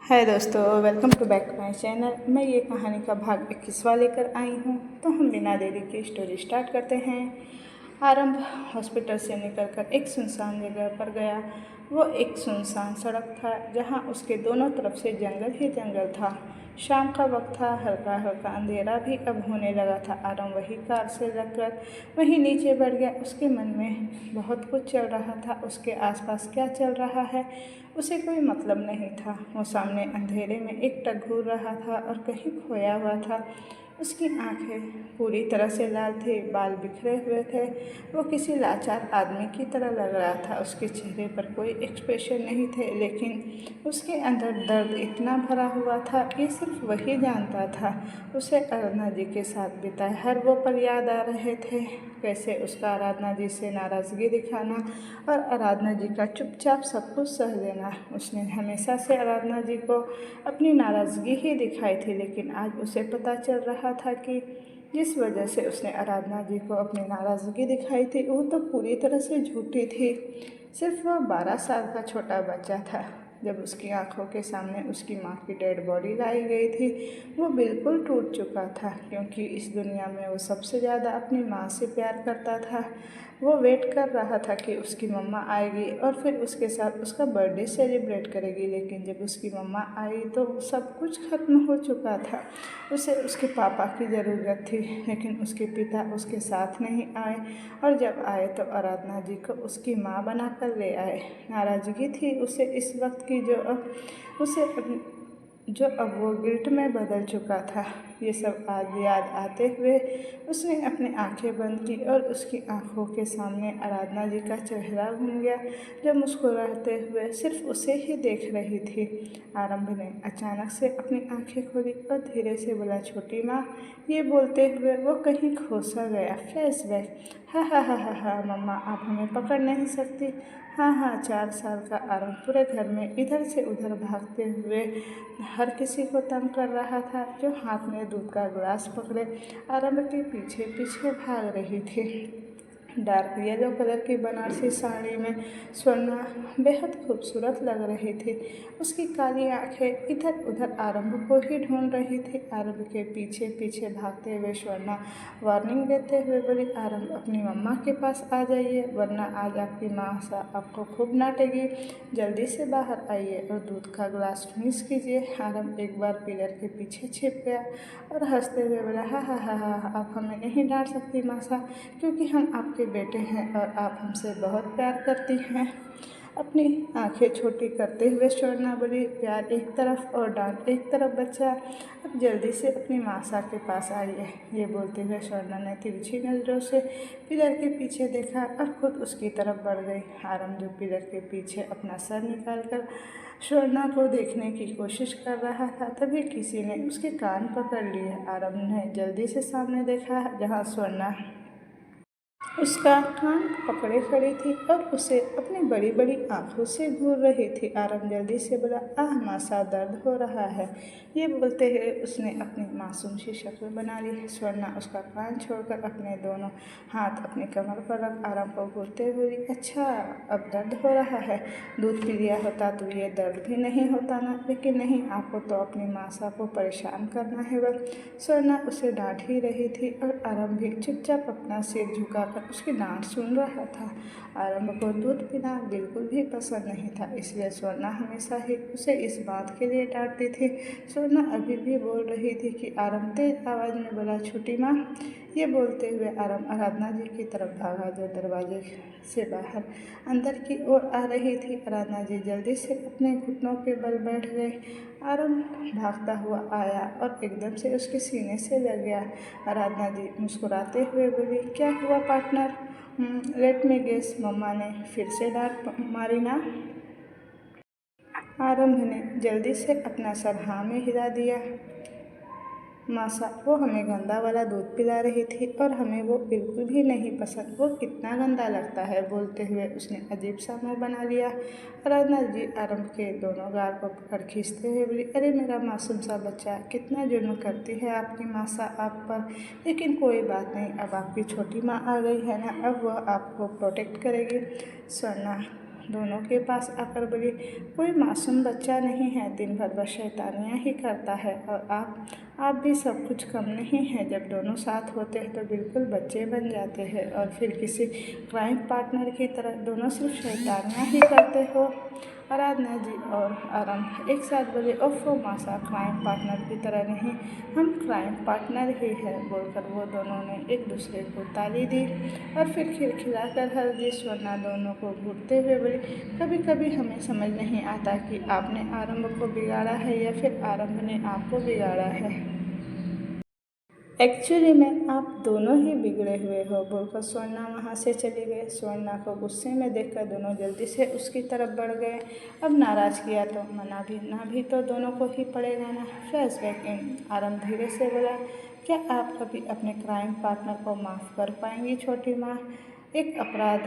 हाय दोस्तों, welcome to back my channel. मैं ये कहानी का भाग 21वां लेकर आई हूँ। तो हम बिना देरी की स्टोरी स्टार्ट करते हैं। आरंभ हॉस्पिटल से निकलकर एक सुनसान जगह पर गया। वो एक सुनसान सड़क था जहाँ उसके दोनों तरफ से जंगल ही जंगल था। शाम का वक्त था, हल्का हल्का अंधेरा भी अब होने लगा था। आरंभ वही कार से लगकर वहीं नीचे बैठ गया। उसके मन में बहुत कुछ चल रहा था। उसके आसपास क्या चल रहा है उसे कोई मतलब नहीं था। वो सामने अंधेरे में एक ट्रक घूर रहा था और कहीं खोया हुआ था। उसकी आंखें पूरी तरह से लाल थी, बाल बिखरे हुए थे। वो किसी लाचार आदमी की तरह लग रहा था। उसके चेहरे पर कोई एक्सप्रेशन नहीं थे, लेकिन उसके अंदर दर्द इतना भरा हुआ था कि सिर्फ वही जानता था। उसे आराधना जी के साथ बिताए हर वो पल याद आ रहे थे। कैसे उसका आराधना जी से नाराज़गी दिखाना और आराधना जी का चुपचाप सब कुछ सह लेना। उसने हमेशा से आराधना जी को अपनी नाराज़गी ही दिखाई थी, लेकिन आज उसे पता चल रहा था कि जिस वजह से उसने आराधना जी को अपनी नाराज़गी दिखाई थी वो तो पूरी तरह से झूठी थी। सिर्फ वह 12 साल का छोटा बच्चा था। जब उसकी आंखों के सामने उसकी माँ की डेड बॉडी लाई गई थी, वो बिल्कुल टूट चुका था, क्योंकि इस दुनिया में वो सबसे ज़्यादा अपनी माँ से प्यार करता था। वो वेट कर रहा था कि उसकी मम्मा आएगी और फिर उसके साथ उसका बर्थडे सेलिब्रेट करेगी, लेकिन जब उसकी मम्मा आई तो सब कुछ खत्म हो चुका था। उसे उसके पापा की ज़रूरत थी, लेकिन उसके पिता उसके साथ नहीं आए, और जब आए तो आराधना जी को उसकी माँ बनाकर ले आए। नाराज़गी थी उसे इस वक्त की, जो अब वो गिल्ट में बदल चुका था। ये सब आज याद आते हुए उसने अपनी आंखें बंद की और उसकी आंखों के सामने आराधना जी का चेहरा घूम गया, जो मुस्कुराते हुए सिर्फ उसे ही देख रही थी। आरंभ ने अचानक से अपनी आंखें खोली और धीरे से बोला, छोटी माँ। ये बोलते हुए वो कहीं खो सा गया। फ्लैशबैक। हा हा हा हा हा, मम्मा आप हमें पकड़ नहीं सकती। हाँ हाँ, 4 साल का आरंभ पूरे घर में इधर से उधर भागते हुए हर किसी को तंग कर रहा था। जो हाथ में दूध का गिलास पकड़े आरंभ के पीछे पीछे भाग रही थी। डार्क येलो कलर की बनारसी साड़ी में स्वर्णा बेहद खूबसूरत लग रही थी। उसकी काली आंखें इधर उधर आरंभ को ही ढूंढ रही थी। आरंभ के पीछे पीछे भागते हुए स्वर्णा वार्निंग देते हुए बोली, आरंभ अपनी मम्मा के पास आ जाइए, वरना आज आपकी माँ आपको खूब डांटेगी। जल्दी से बाहर आइए और दूध का गिलास फिनिश कीजिए। आरंभ एक बार पिलर के पीछे छिप गया और हंसते हुए बोला, हा हा हा हा, आप हमें नहीं डांट सकती मासा, क्योंकि हम आपके बेटे हैं और आप हमसे बहुत प्यार करती हैं। अपनी आंखें छोटी करते हुए स्वर्णा बोली, प्यार एक तरफ और डांट एक तरफ बच्चा, अब जल्दी से अपनी मासा के पास आइए। ये बोलते हुए स्वर्णा ने तिरछी नज़रों से पिलर के पीछे देखा और खुद उसकी तरफ बढ़ गई। आरंभ जो पिलर के पीछे अपना सर निकालकर स्वर्णा को देखने की कोशिश कर रहा था, तभी किसी ने उसके कान पकड़ लिए। आरंभ ने जल्दी से सामने देखा, जहाँ स्वर्णा उसका कान पकड़े खड़ी थी और उसे अपनी बड़ी बड़ी आंखों से घूर रही थी। आरंभ जल्दी से बोला, आह मासा, दर्द हो रहा है। ये बोलते हुए उसने अपनी मासूम सी शक्ल बना ली। स्वर्णा उसका कान छोड़कर अपने दोनों हाथ अपनी कमर पर रख आरंभ को घूरते हुए बोली, अच्छा अब दर्द हो रहा है। दूध पी लिया होता तो ये दर्द भी नहीं होता ना, लेकिन नहीं, आपको तो अपनी मासा को परेशान करना है बस। स्वर्णा उसे डांट ही रही थी और आरंभ भी चुपचाप अपना सिर झुकाकर उसकी डांट सुन रहा था। आरंभ को दूध पीना बिल्कुल भी पसंद नहीं था, इसलिए स्वर्णा हमेशा ही उसे इस बात के लिए डांटती थी। स्वर्णा अभी भी बोल रही थी कि आरंभ तेज आवाज़ में बोला, छोटी माँ। ये बोलते हुए आरंभ आराधना जी की तरफ भागा, जो दरवाजे से बाहर अंदर की ओर आ रही थी। आराधना जी जल्दी से अपने घुटनों के बल बैठ गए। आरंभ भागता हुआ आया और एकदम से उसके सीने से लग गया। आराधना जी मुस्कुराते हुए बोली, क्या हुआ पार्टनर? लेट मी गेस, मम्मा ने फिर से डांट मारी ना? आरंभ ने जल्दी से अपना सर हाँ में हिला दिया। मासा, वो हमें गंदा वाला दूध पिला रही थी और हमें वो बिल्कुल भी नहीं पसंद। वो कितना गंदा लगता है। बोलते हुए उसने अजीब सा मुँह बना लिया। आराधना जी आरंभ के दोनों गाल को पकड़ खींचते हुए बोली, अरे मेरा मासूम सा बच्चा, कितना जुर्म करती है आपकी मासा आप पर। लेकिन कोई बात नहीं, अब आपकी छोटी माँ आ गई है ना, अब वह आपको प्रोटेक्ट करेगी। स्वर्णा दोनों के पास आकर बोली, कोई मासूम बच्चा नहीं है, दिन भर बस शैतानियाँ ही करता है। और आप भी सब कुछ कम नहीं है। जब दोनों साथ होते हैं तो बिल्कुल बच्चे बन जाते हैं, और फिर किसी क्राइम पार्टनर की तरह दोनों सिर्फ शैतानियाँ ही करते हो। आराधना जी और आरंभ एक साथ बोले, ओफो मासा, क्राइम पार्टनर की तरह नहीं, हम क्राइम पार्टनर ही हैं, बोलकर वो दोनों ने एक दूसरे को ताली दी और फिर खिलखिलाकर हंस दी। स्वर्णा दोनों को घूरते हुए बोली, कभी कभी हमें समझ नहीं आता कि आपने आरंभ को बिगाड़ा है या फिर आरंभ ने आपको बिगाड़ा है। एक्चुअली में आप दोनों ही बिगड़े हुए हो, बोलकर स्वर्णा वहाँ से चली गई। स्वर्णा को गुस्से में देखकर दोनों जल्दी से उसकी तरफ बढ़ गए। अब नाराज़ किया तो मना भी तो दोनों को ही पड़ेगा ना। फ्लैशबैक इन आरंभ धीरे से बोला, क्या आप कभी अपने क्राइम पार्टनर को माफ़ कर पाएंगी छोटी माँ? एक अपराध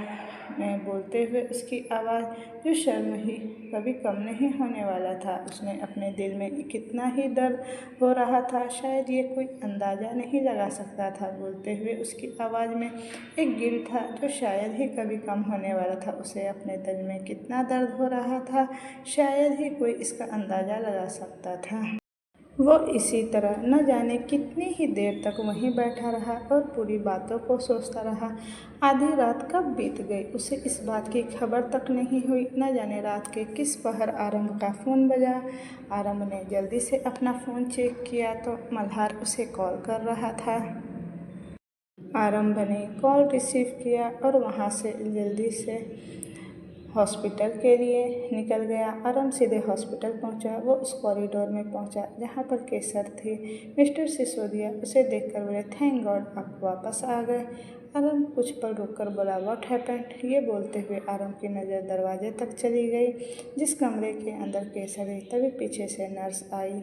में बोलते हुए उसकी आवाज़ जो शर्म ही कभी कम नहीं होने वाला था। उसने अपने दिल में कितना ही दर्द हो रहा था, शायद ये कोई अंदाज़ा नहीं लगा सकता था। बोलते हुए उसकी आवाज़ में एक गिल्ट था जो शायद ही कभी कम होने वाला था। उसे अपने दिल में कितना दर्द हो रहा था, शायद ही कोई इसका अंदाज़ा लगा सकता था। वो इसी तरह न जाने कितनी ही देर तक वहीं बैठा रहा और पूरी बातों को सोचता रहा। आधी रात कब बीत गई उसे इस बात की खबर तक नहीं हुई। न जाने रात के किस पहर आरंभ का फ़ोन बजा। आरंभ ने जल्दी से अपना फ़ोन चेक किया तो मल्हार उसे कॉल कर रहा था। आरंभ ने कॉल रिसीव किया और वहाँ से जल्दी से हॉस्पिटल के लिए निकल गया। आरंभ सीधे हॉस्पिटल पहुंचा। वो उस कॉरिडोर में पहुंचा जहां पर केसर थी। मिस्टर सिसोदिया उसे देखकर बोले, थैंक गॉड आप वापस आ गए। आरंभ कुछ पल रुककर बोला, व्हाट हैपेंड? ये बोलते हुए आरंभ की नज़र दरवाजे तक चली गई जिस कमरे के अंदर केसर थी। तभी पीछे से नर्स आई।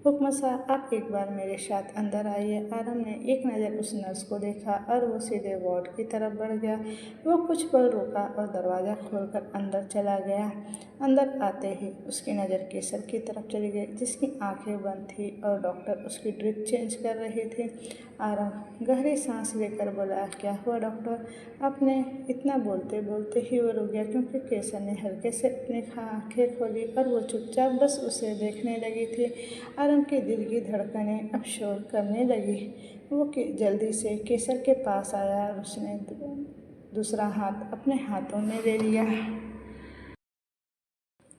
हुक्म साहब आप एक बार मेरे साथ अंदर आइए। आरंभ ने एक नज़र उस नर्स को देखा और वो सीधे वार्ड की तरफ बढ़ गया। वो कुछ पल रुका और दरवाज़ा खोलकर अंदर चला गया। अंदर आते ही उसकी नज़र केसर की तरफ चली गई जिसकी आंखें बंद थी और डॉक्टर उसकी ड्रिप चेंज कर रही थी। आरंभ गहरी सांस लेकर बोला, क्या हुआ डॉक्टर? आपने इतना बोलते बोलते ही वो रुक गया क्योंकि केसर ने हल्के से अपनी आंखें खोली और वो चुपचाप बस उसे देखने लगी थी। आरंभ के दिल की धड़कनें अब शोर करने लगी। वो जल्दी से केसर के पास आया और उसने दूसरा हाथ अपने हाथों में ले लिया।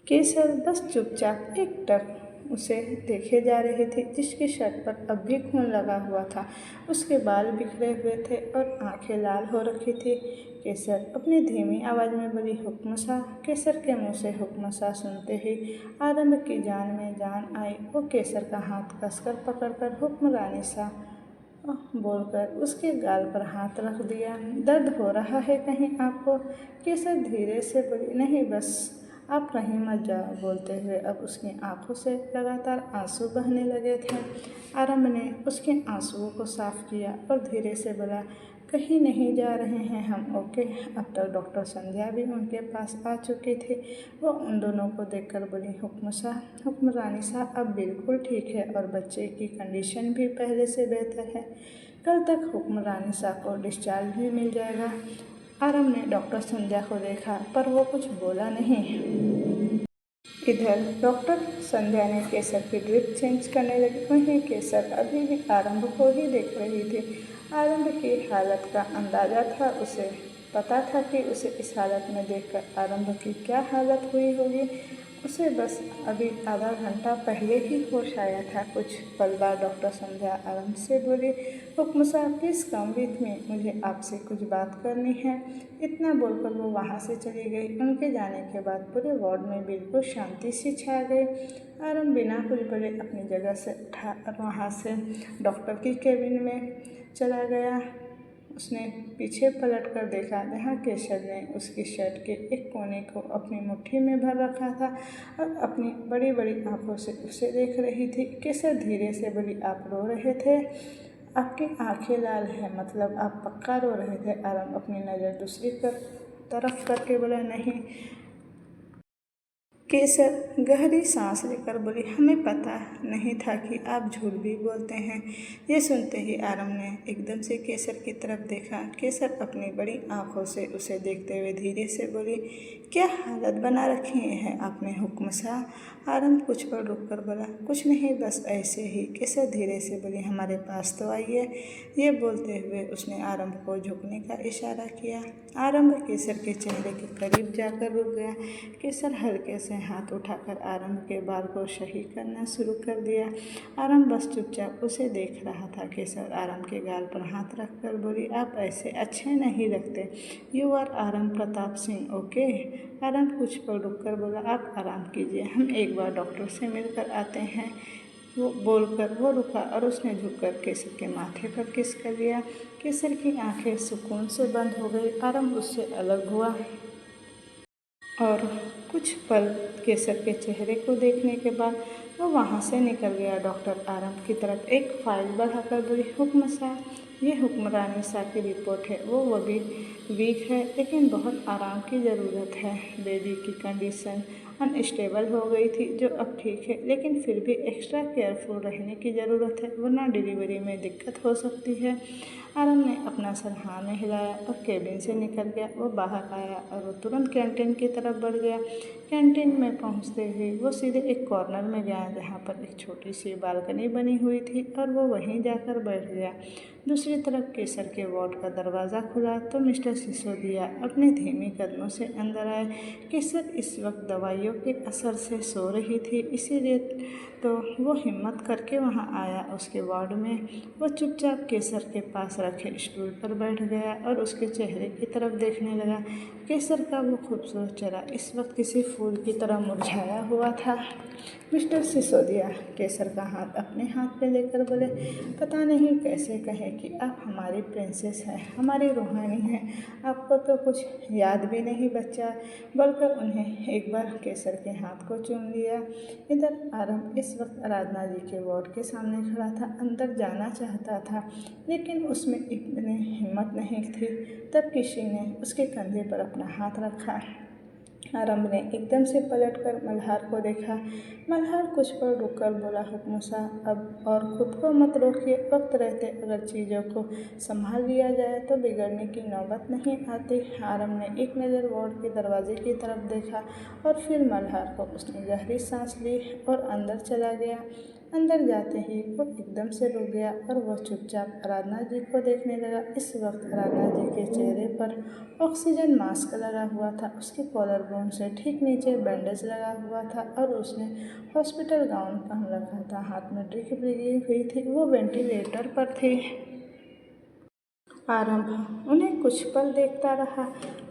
केसर बस चुपचाप एकटक उसे देखे जा रही थी जिसकी शर्ट पर अब भी खून लगा हुआ था। उसके बाल बिखरे हुए थे और आंखें लाल हो रखी थी। केसर अपनी धीमी आवाज़ में बोली, हुक्म शाह। केसर के मुंह से हुक्म शाह सुनते ही आरंभ की जान में जान आई। वो केसर का हाथ कसकर पकड़कर हुक्म रानी शाह बोलकर उसके गाल पर हाथ रख दिया। दर्द हो रहा है कहीं आपको? केसर धीरे से बोली, नहीं बस आप कहीं मत जाओ। बोलते हुए अब उसकी आंखों से लगातार आंसू बहने लगे थे। आरंभ ने उसके आंसुओं को साफ किया और धीरे से बोला, कहीं नहीं जा रहे हैं हम, ओके? अब तक डॉक्टर संध्या भी उनके पास आ चुकी थी। वो उन दोनों को देखकर बोली, हुक्म शाह, हुक्म रानी साहब अब बिल्कुल ठीक है और बच्चे की कंडीशन भी पहले से बेहतर है। कल तक हुक्म रानी साहब को डिस्चार्ज भी मिल जाएगा। आरंभ ने डॉक्टर संध्या को देखा पर वो कुछ बोला नहीं। इधर डॉक्टर संध्या ने केसर की ड्रिप चेंज करने लगी। वहीं केसर अभी भी आरंभ को ही देख रही थी। आरंभ की हालत का अंदाज़ा था। उसे पता था कि उसे इस हालत में देखकर आरंभ की क्या हालत हुई होगी। उसे बस अभी आधा घंटा पहले ही होश आया था। कुछ पल बाद डॉक्टर संध्या आरंभ से बोली, हुक्म साहब प्लीज़ कम विथ मी, मुझे आपसे कुछ बात करनी है। इतना बोलकर वो वहाँ से चली गई। उनके जाने के बाद पूरे वार्ड में बिल्कुल शांति सी छा गई। आरंभ बिना कुछ बोले अपनी जगह से उठा और वहाँ से डॉक्टर की केबिन में चला गया। उसने पीछे पलट कर देखा जहाँ केशव ने उसकी शर्ट के एक कोने को अपनी मुट्ठी में भर रखा था और अपनी बड़ी बड़ी आंखों से उसे देख रही थी। केशव धीरे से बोली, आप रो रहे थे? आपकी आंखें लाल हैं, मतलब आप पक्का रो रहे थे? आरंभ अपनी नज़र दूसरी तरफ करके बोला, नहीं। केसर गहरी सांस लेकर बोली, हमें पता नहीं था कि आप झूठ भी बोलते हैं। ये सुनते ही आरम ने एकदम से केसर की तरफ देखा। केसर अपनी बड़ी आंखों से उसे देखते हुए धीरे से बोली, क्या हालत बना रखी है आपने हुक्म शाह। आरम कुछ पर रुक कर बोला, कुछ नहीं, बस ऐसे ही। केसर धीरे से बोली, हमारे पास तो आइए। ये बोलते हुए उसने आरंभ को झुकने का इशारा किया। आरंभ केसर के चेहरे के करीब जाकर रुक गया। केसर हल्के से हाथ उठाकर आरंभ के बाल को सही करना शुरू कर दिया। आरंभ बस चुपचाप उसे देख रहा था। केसर आरंभ के गाल पर हाथ रखकर बोली, आप ऐसे अच्छे नहीं लगते। यू आर आरंभ प्रताप सिंह, ओके। आरंभ कुछ पल रुक कर बोला, आप आराम कीजिए, हम एक बार डॉक्टर से मिलकर आते हैं। वो बोलकर वो रुका और उसने झुककर केसर के माथे पर किस कर लिया। केसर की आंखें सुकून से बंद हो गई। आरंभ उससे अलग हुआ और कुछ पल केसर के चेहरे को देखने के बाद वो वहाँ से निकल गया। डॉक्टर आरंभ की तरफ एक फाइल बढ़ाकर बोली, हुक्म शाह, ये हुक्मरानी शाह की रिपोर्ट है। वो भी वीक है, लेकिन बहुत आराम की ज़रूरत है। बेबी की कंडीशन अनस्टेबल हो गई थी, जो अब ठीक है, लेकिन फिर भी एक्स्ट्रा केयरफुल रहने की ज़रूरत है, वरना डिलीवरी में दिक्कत हो सकती है। आरंभ ने अपना सर हाँ में हिलाया और केबिन से निकल गया। वो बाहर आया और वो तुरंत कैंटीन की तरफ बढ़ गया। कैंटीन में पहुंचते ही वो सीधे एक कॉर्नर में गया जहां पर एक छोटी सी बालकनी बनी हुई थी और वो वहीं जाकर बैठ गया। दूसरी तरफ केसर के वार्ड का दरवाज़ा खुला तो मिस्टर सिसोदिया अपने धीमी कदमों से अंदर आए। केसर इस वक्त दवाइयों के असर से सो रही थी, इसीलिए तो वो हिम्मत करके वहाँ आया। उसके वार्ड में वो चुपचाप केसर के पास रखे स्टूल पर बैठ गया और उसके चेहरे की तरफ देखने लगा। केसर का वो खूबसूरत चेहरा इस वक्त किसी फूल की तरह मुरझाया हुआ था। मिस्टर सिसोदिया केसर का हाथ अपने हाथ पे लेकर बोले, पता नहीं कैसे कहें कि आप हमारी प्रिंसेस हैं, हमारी रूहानी हैं। आपको तो कुछ याद भी नहीं बच्चा। बोलकर उन्हें एक बार केसर के हाथ को चूम लिया। इधर आरंभ इस वक्त आराधना जी के वार्ड के सामने खड़ा था। अंदर जाना चाहता था, लेकिन उसमें इतनी हिम्मत नहीं थी। तब किसी ने उसके कंधे पर अपना हाथ रखा। आरंभ ने एकदम से पलटकर मल्हार को देखा। मल्हार कुछ पर रुककर बोला, हुक्म शाह, अब और खुद को मत रोकिए। वक्त रहते अगर चीज़ों को संभाल लिया जाए तो बिगड़ने की नौबत नहीं आती। आरंभ ने एक नज़र वार्ड के दरवाजे की तरफ देखा और फिर मल्हार को। उसने गहरी सांस ली और अंदर चला गया। अंदर जाते ही वो एकदम से रुक गया और वह चुपचाप आराधना जी को देखने लगा। इस वक्त आराधना जी के चेहरे पर ऑक्सीजन मास्क लगा हुआ था। उसके कॉलर बोन से ठीक नीचे बैंडेज लगा हुआ था और उसने हॉस्पिटल गाउन पहन रखा था। हाथ में ड्रिप लगी हुई थी। वो वेंटिलेटर पर थी। आरंभ उन्हें कुछ पल देखता रहा।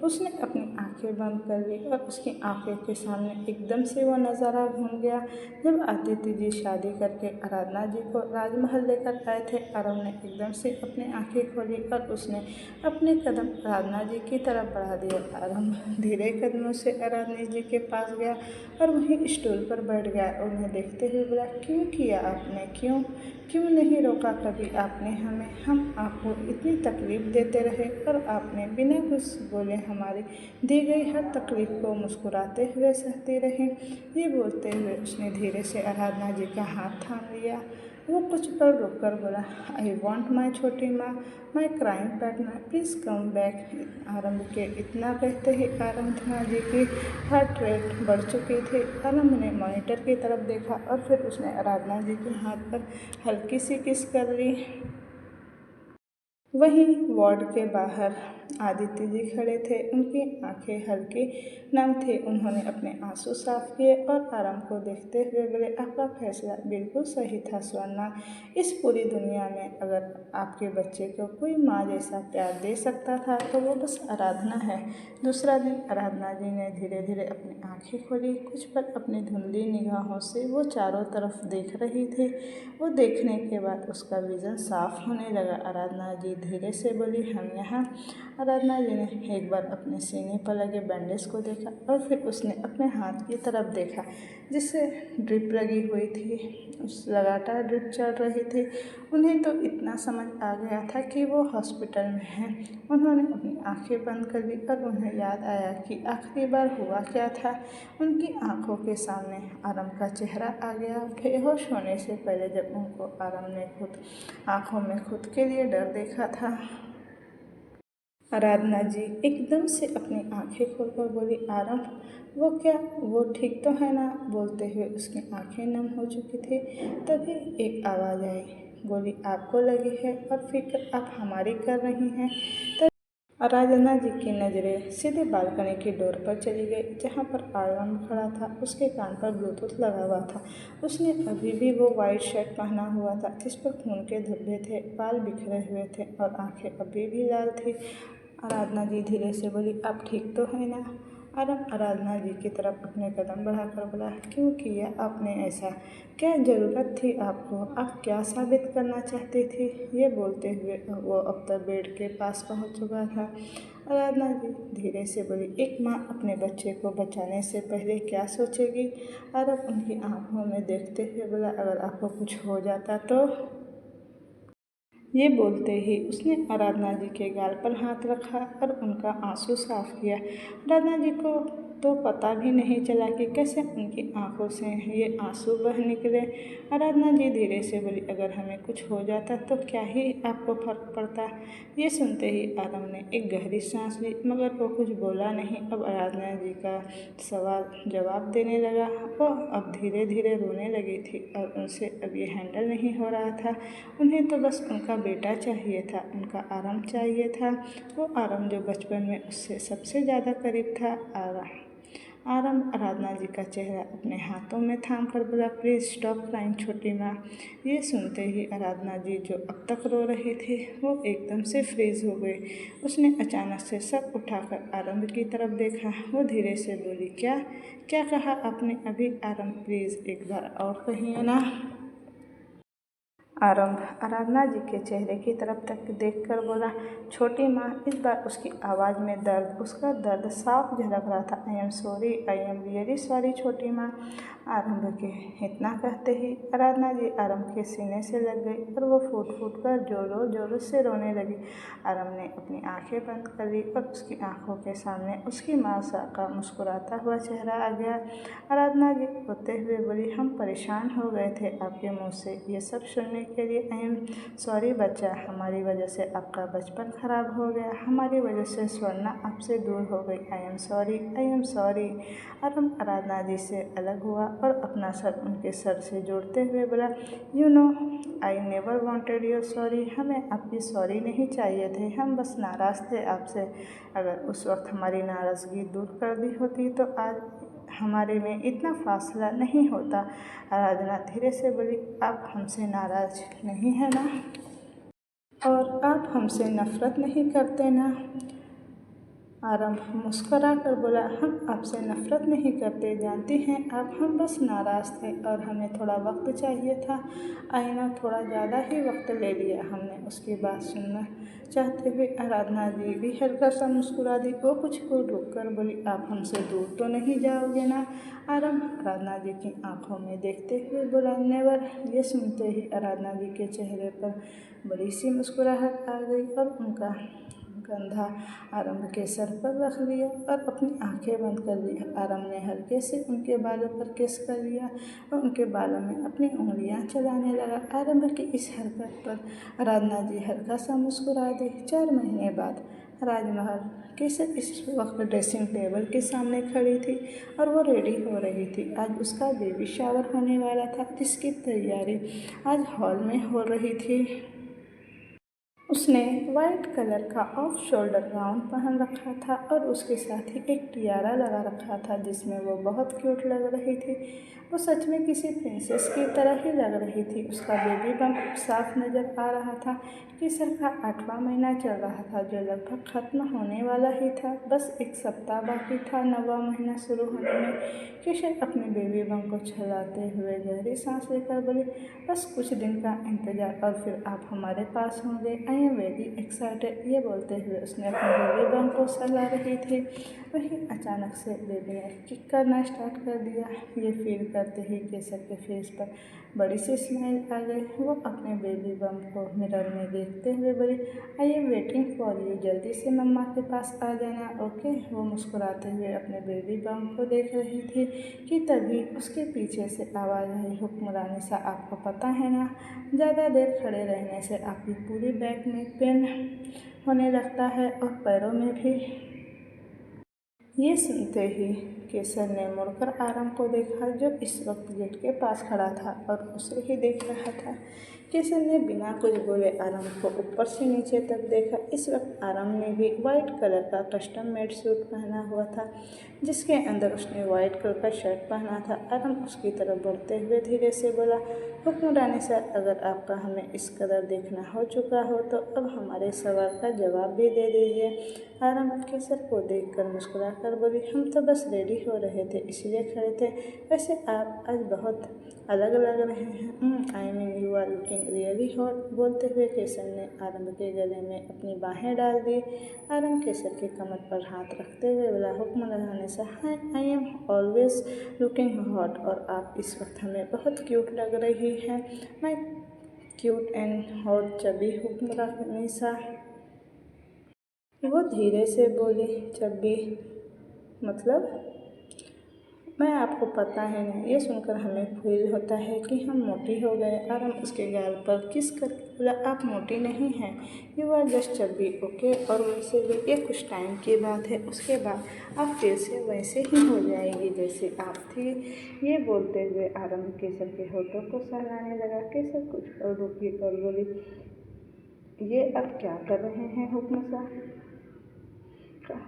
उसने अपनी आंखें बंद कर ली और उसकी आंखों के सामने एकदम से वो नज़ारा घूम गया जब आदित्य जी शादी करके आराधना जी को राजमहल लेकर आए थे। आरंभ ने एकदम से अपनी आंखें खोली और उसने अपने कदम आराधना जी की तरफ बढ़ा दिए। आरंभ धीरे कदमों से आराधना जी के पास गया और वहीं स्टूल पर बैठ गया। उन्हें देखते हुए बोला, क्यों किया आपने, क्यों नहीं रोका कभी आपने हमें। हम आपको इतनी तकलीफ़ देते रहे और आपने बिना कुछ बोले हमारी दी गई हर तकलीफ़ को मुस्कुराते हुए सहते रहे। ये बोलते हुए उसने धीरे से आराधना जी का हाथ थाम लिया। वो कुछ पल रुक कर बोला, आई वॉन्ट माई छोटी माँ, my crime partner, please come back. आरंभ के इतना कहते ही आराधना जी की हार्ट रेट बढ़ चुकी थी। आरंभ ने मॉनिटर की तरफ देखा और फिर उसने आराधना जी के हाथ पर हल्की सी किस कर ली। वहीं वार्ड के बाहर आदित्य जी खड़े थे। उनकी आंखें हल्की नम थी। उन्होंने अपने आंसू साफ किए और आरंभ को देखते हुए बोले, आपका फैसला बिल्कुल सही था स्वर्णा। इस पूरी दुनिया में अगर आपके बच्चे को कोई माँ जैसा प्यार दे सकता था तो वो बस आराधना है। दूसरा दिन आराधना जी ने धीरे धीरे अपनी आंखें खोली। कुछ पल अपनी धुंधली निगाहों से वो चारों तरफ देख रही थी। वो देखने के बाद उसका विज़न साफ होने लगा। आराधना जी धीरे से बोली, हम यहाँ आराधना जी ने एक बार अपने सीने पर लगे बैंडेज को देखा और फिर उसने अपने हाथ की तरफ देखा जिससे ड्रिप लगी हुई थी। उस लगातार ड्रिप चल रही थी। उन्हें तो इतना समझ आ गया था कि वो हॉस्पिटल में हैं। उन्होंने अपनी आंखें बंद कर ली और उन्हें याद आया कि आखिरी बार हुआ क्या था। उनकी आंखों के सामने आरम का चेहरा आ गया। बेहोश होने से पहले जब उनको आरम ने खुद आंखों में खुद के लिए डर देखा था। आराधना जी एकदम से अपनी आंखें खोलकर बोली, आरम वो क्या, वो ठीक तो है ना? बोलते हुए उसकी आंखें नम हो चुकी थी। तभी एक आवाज़ आई, गोली आपको लगी है और फिक्र आप हमारी कर रही हैं। आराधना जी की नज़रें सीधे बालकनी की डोर पर चली गई जहाँ पर आरम खड़ा था। उसके कान पर ब्लूटूथ लगा हुआ था। उसने अभी भी वो वाइट शर्ट पहना हुआ था जिस पर खून के धब्बे थे, बाल बिखरे हुए थे और आंखें अभी भी लाल थी। आराधना जी धीरे से बोली, आप ठीक तो है ना? आरम आराधना जी की तरफ अपने कदम बढ़ाकर बोला, क्यों किया आपने ऐसा? क्या ज़रूरत थी आपको? आप क्या साबित करना चाहती थी? ये बोलते हुए वो अब तक बेड के पास पहुंच चुका था। आराधना जी धीरे से बोली, एक माँ अपने बच्चे को बचाने से पहले क्या सोचेगी? आरम उनकी आंखों में देखते हुए बोला, अगर आपको कुछ हो जाता तो? ये बोलते ही उसने आराधना जी के गाल पर हाथ रखा और उनका आंसू साफ किया। आराधना जी को तो पता भी नहीं चला कि कैसे उनकी आंखों से ये आंसू बह निकले। आराधना जी धीरे से बोली, अगर हमें कुछ हो जाता तो क्या ही आपको फर्क पड़ता? ये सुनते ही आरम ने एक गहरी सांस ली मगर वो कुछ बोला नहीं। अब आराधना जी का सवाल जवाब देने लगा। वो अब धीरे धीरे रोने लगी थी और उनसे अब ये हैंडल नहीं हो रहा था। उन्हें तो बस उनका बेटा चाहिए था, उनका आराम चाहिए था। वो आराम जो बचपन में उससे सबसे ज़्यादा करीब था। आराम आराधना जी का चेहरा अपने हाथों में थाम कर बोला, प्लीज़ स्टॉप क्राइंग छोटी माँ। ये सुनते ही आराधना जी जो अब तक रो रही थी वो एकदम से फ्रीज हो गई। उसने अचानक से सर उठाकर आरंभ की तरफ देखा। वो धीरे से बोली, क्या क्या कहा आपने अभी? आरंभ प्लीज़ एक बार और कहिए ना। आरंभ आराधना जी के चेहरे की तरफ तक देखकर बोला, छोटी माँ। इस बार उसकी आवाज़ में दर्द, उसका दर्द साफ झलक रहा था। I am sorry, I am really sorry छोटी माँ। आरंभ के इतना कहते ही आराधना जी आरंभ के सीने से लग गई और वो फूट फूट कर जोरों जोरों से रोने लगी। आरंभ ने अपनी आंखें बंद कर ली और उसकी आंखों के सामने उसकी माँ का मुस्कुराता हुआ चेहरा आ गया। आराधना जी रोते हुए बोली, हम परेशान हो गए थे आपके मुँह से ये सब सुनने के लिए। आई एम सॉरी बच्चा, हमारी वजह से आपका बचपन खराब हो गया, हमारी वजह से स्वर्णा आपसे दूर हो गई। I am sorry, I am sorry. आरंभ आराधना जी से अलग हुआ और अपना सर उनके सर से जोड़ते हुए बोला, you know I never wanted your sorry. हमें आपकी सॉरी नहीं चाहिए थे, हम बस नाराज़ थे आपसे। अगर उस वक्त हमारी नाराज़गी दूर कर दी होती तो आज हमारे में इतना फासला नहीं होता। आराधना धीरे से बोली, आप हमसे नाराज़ नहीं है ना? और आप हमसे नफ़रत नहीं करते ना? आरंभ मुस्करा कर बोला, हम आपसे नफ़रत नहीं करते, जानती हैं आप, हम बस नाराज़ थे और हमें थोड़ा वक्त चाहिए था। आईना थोड़ा ज़्यादा ही वक्त ले लिया हमने। उसकी बात सुनना चाहते हुए आराधना जी भी हल्का सा मुस्कुरा दी। वो कुछ को रुक कर बोली, आप हमसे दूर तो नहीं जाओगे ना? आरंभ आराधना जी की आंखों में देखते हुए बोला, नेवर। ये सुनते ही आराधना जी के चेहरे पर बड़ी सी मुस्कुराहट आ गई और उनका कंधा आरंभ के सर पर रख लिया और अपनी आंखें बंद कर ली। आरंभ ने हल्के से उनके बालों पर किस कर लिया और उनके बालों में अपनी उंगलियां चलाने लगा। आरंभ की इस हरकत पर आराधना जी हल्का सा मुस्कुरा दी। 4 महीने बाद राजमहल केसर इस वक्त ड्रेसिंग टेबल के सामने खड़ी थी और वो रेडी हो रही थी। आज उसका बेबी शावर होने वाला था जिसकी तैयारी आज हॉल में हो रही थी। उसने वाइट कलर का ऑफ शोल्डर गाउन पहन रखा था और उसके साथ ही एक टियारा लगा रखा था जिसमें वो बहुत क्यूट लग रही थी। वो सच में किसी प्रिंसेस की तरह ही लग रही थी। उसका बेबी बम्प साफ नज़र आ रहा था। केसर का 8वां महीना चल रहा था, जो लगभग खत्म होने वाला ही था। बस एक सप्ताह बाकी था 9वां महीना शुरू होने में। केसर अपने बेबी बम्प को छलाते हुए गहरी सांस लेकर बोली, बस कुछ दिन का इंतजार और फिर आप हमारे पास होंगे। I am very excited. ये बोलते हुए उसने अपने बेबी बम्प को सहला रही थी। वहीं अचानक से बेबी ने किक करना स्टार्ट कर दिया। ये फील करते ही केसर के फेस पर बड़ी सी स्माइल आ गई। वो अपने बेबी बम्प को मिरर में देखते हुए बोली, I am waiting for you. जल्दी से मम्मा के पास आ जाना, ओके। वो मुस्कुराते हुए अपने बेबी बम्प को देख रही थी कि तभी उसके पीछे से आवाज़ आई, हुक्मरानी सा, आपको पता है ना, ज़्यादा देर खड़े रहने से आपकी पूरी बैक में पेन होने लगता है और पैरों में भी। ये सुनते ही केसर ने मुड़कर आरम को देखा, जो इस वक्त गेट के पास खड़ा था और उसे ही देख रहा था। केसर ने बिना कुछ बोले आरम को ऊपर से नीचे तक देखा। इस वक्त आरम ने भी वाइट कलर का कस्टम मेड सूट पहना हुआ था, जिसके अंदर उसने वाइट कलर का शर्ट पहना था। आरम उसकी तरफ बढ़ते हुए धीरे से बोला, हुक्मरानी सर, अगर आपका हमें इस कदर देखना हो चुका हो तो अब हमारे सवाल का जवाब भी दे दीजिए। आरम केसर को देखकर मुस्कुरा कर बोली, हम तो बस रेडी हो रहे थे इसलिए खड़े थे। वैसे आप आज बहुत अलग लग रहे हैं। I mean you are looking really hot. बोलते हुए केसर ने आरम के गले में अपनी बाहें डाल दी। आरम केसर के कमर पर हाथ रखते हुए बोला, हुक्म लगाने से, hi, I am always looking hot और आप इस वक्त हमें बहुत क्यूट लग रही हैं। मैं क्यूट एंड हॉट चबी हुक्मरानी सा। वो धीरे से बोली, चब्बी मतलब? मैं आपको पता है ना। ये सुनकर हमें फील होता है कि हम मोटी हो गए। आरम उसके गाल पर किस कर बोला, आप मोटी नहीं हैं, you are just chubby, okay. और वैसे भी ये कुछ टाइम की बात है, उसके बाद आप फिर से वैसे ही हो जाएगी जैसे आप थी। ये बोलते हुए आरम केसर के होठों को सहलाने लगा। केसर कुछ और रुकी और बोली, ये अब क्या कर रहे हैं हुक्म साहब?